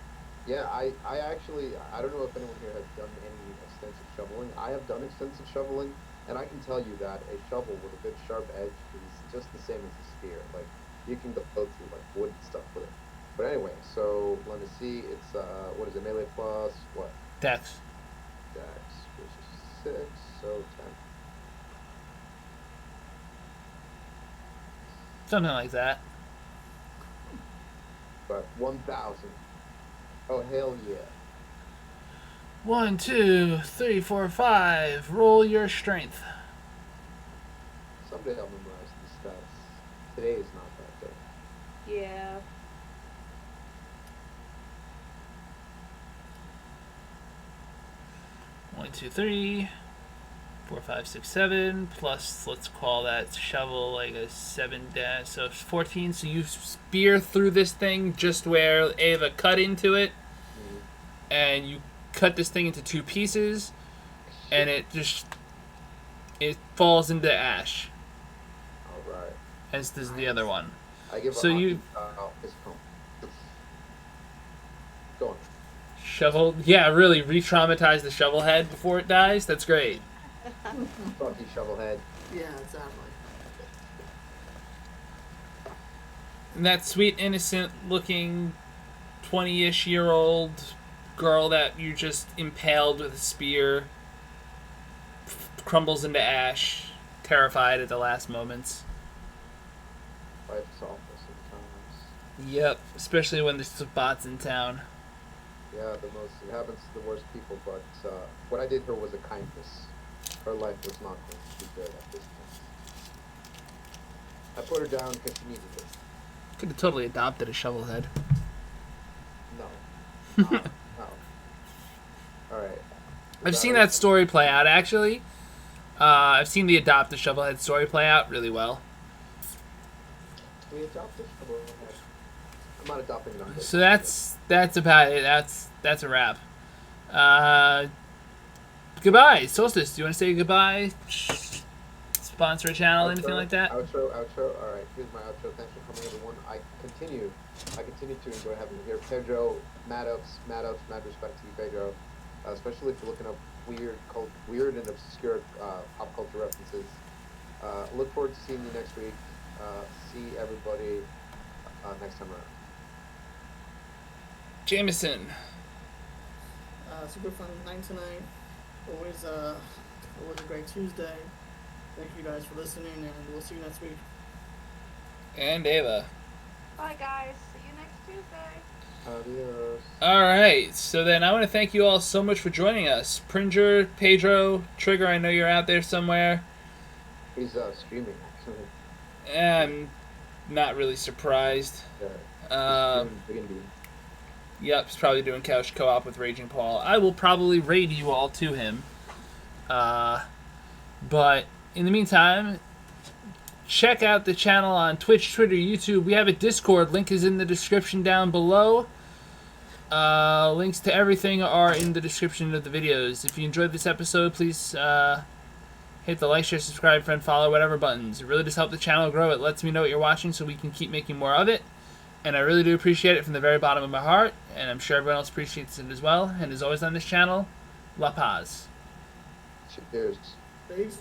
Yeah, I actually, I don't know if anyone here has done any extensive shoveling. I have done extensive shoveling, and I can tell you that a shovel with a good sharp edge is just the same as a spear. Like, you can go through, like, wood and stuff with it. But anyway, so, let me see, it's, what is it, melee plus, what? Dex. Dex, which is 6, so 10. Something like that. But 1,000. Oh, hell yeah. 1, 2, 3, 4, 5. Roll your strength. Someday I'll memorize these stats. Today is not that day. Yeah. One, 2, 3, 4, 5, 6, 7. Plus, let's call that shovel like a 7 dash. So it's 14. So you spear through this thing just where Ava cut into it. And you cut this thing into 2 pieces. And it falls into ash. Alright. As does the other one. I give So a you- fist pump. Go on. Shovel. Yeah, really re-traumatize the shovel head before it dies. That's great. Fuck you, shovelhead. Yeah, exactly. And that sweet, innocent-looking 20-ish-year-old girl that you just impaled with a spear crumbles into ash, terrified at the last moments. Life's awful sometimes. Yep, especially when there's bots in town. Yeah, it happens to the worst people, but what I did her was a kindness. Her life was not going to be good at this point. I put her down because she needed it. Could have totally adopted a shovelhead. No. No. Alright. I've seen that story play out, actually. I've seen the adopt a shovelhead story play out really well. We adopted shovelhead. I'm not adopting nothing. So that's about it. That's a wrap. Goodbye, Solstice. Do you want to say goodbye? Sponsor a channel, Outro, anything like that? Outro. Alright, here's my outro. Thanks for coming, everyone. I continue to enjoy having you here. Pedro, mad respect to you, Pedro. Especially if you're looking up weird and obscure pop culture references. Look forward to seeing you next week. See everybody next time around. Jameson. Super fun night tonight. Always a great Tuesday. Thank you guys for listening, and we'll see you next week. And Ava. Bye, guys. See you next Tuesday. Adios. Alright, so then I want to thank you all so much for joining us. Pringer, Pedro, Trigger, I know you're out there somewhere. He's streaming, actually. I'm not really surprised. Yeah. He's streaming Big and Yep, he's probably doing couch co-op with Raging Paul. I will probably raid you all to him. But in the meantime, check out the channel on Twitch, Twitter, YouTube. We have a Discord. Link is in the description down below. Links to everything are in the description of the videos. If you enjoyed this episode, please hit the like, share, subscribe, friend, follow, whatever buttons. It really does help the channel grow. It lets me know what you're watching so we can keep making more of it. And I really do appreciate it from the very bottom of my heart. And I'm sure everyone else appreciates it as well. And as always on this channel, La Paz. Cheers. Peace.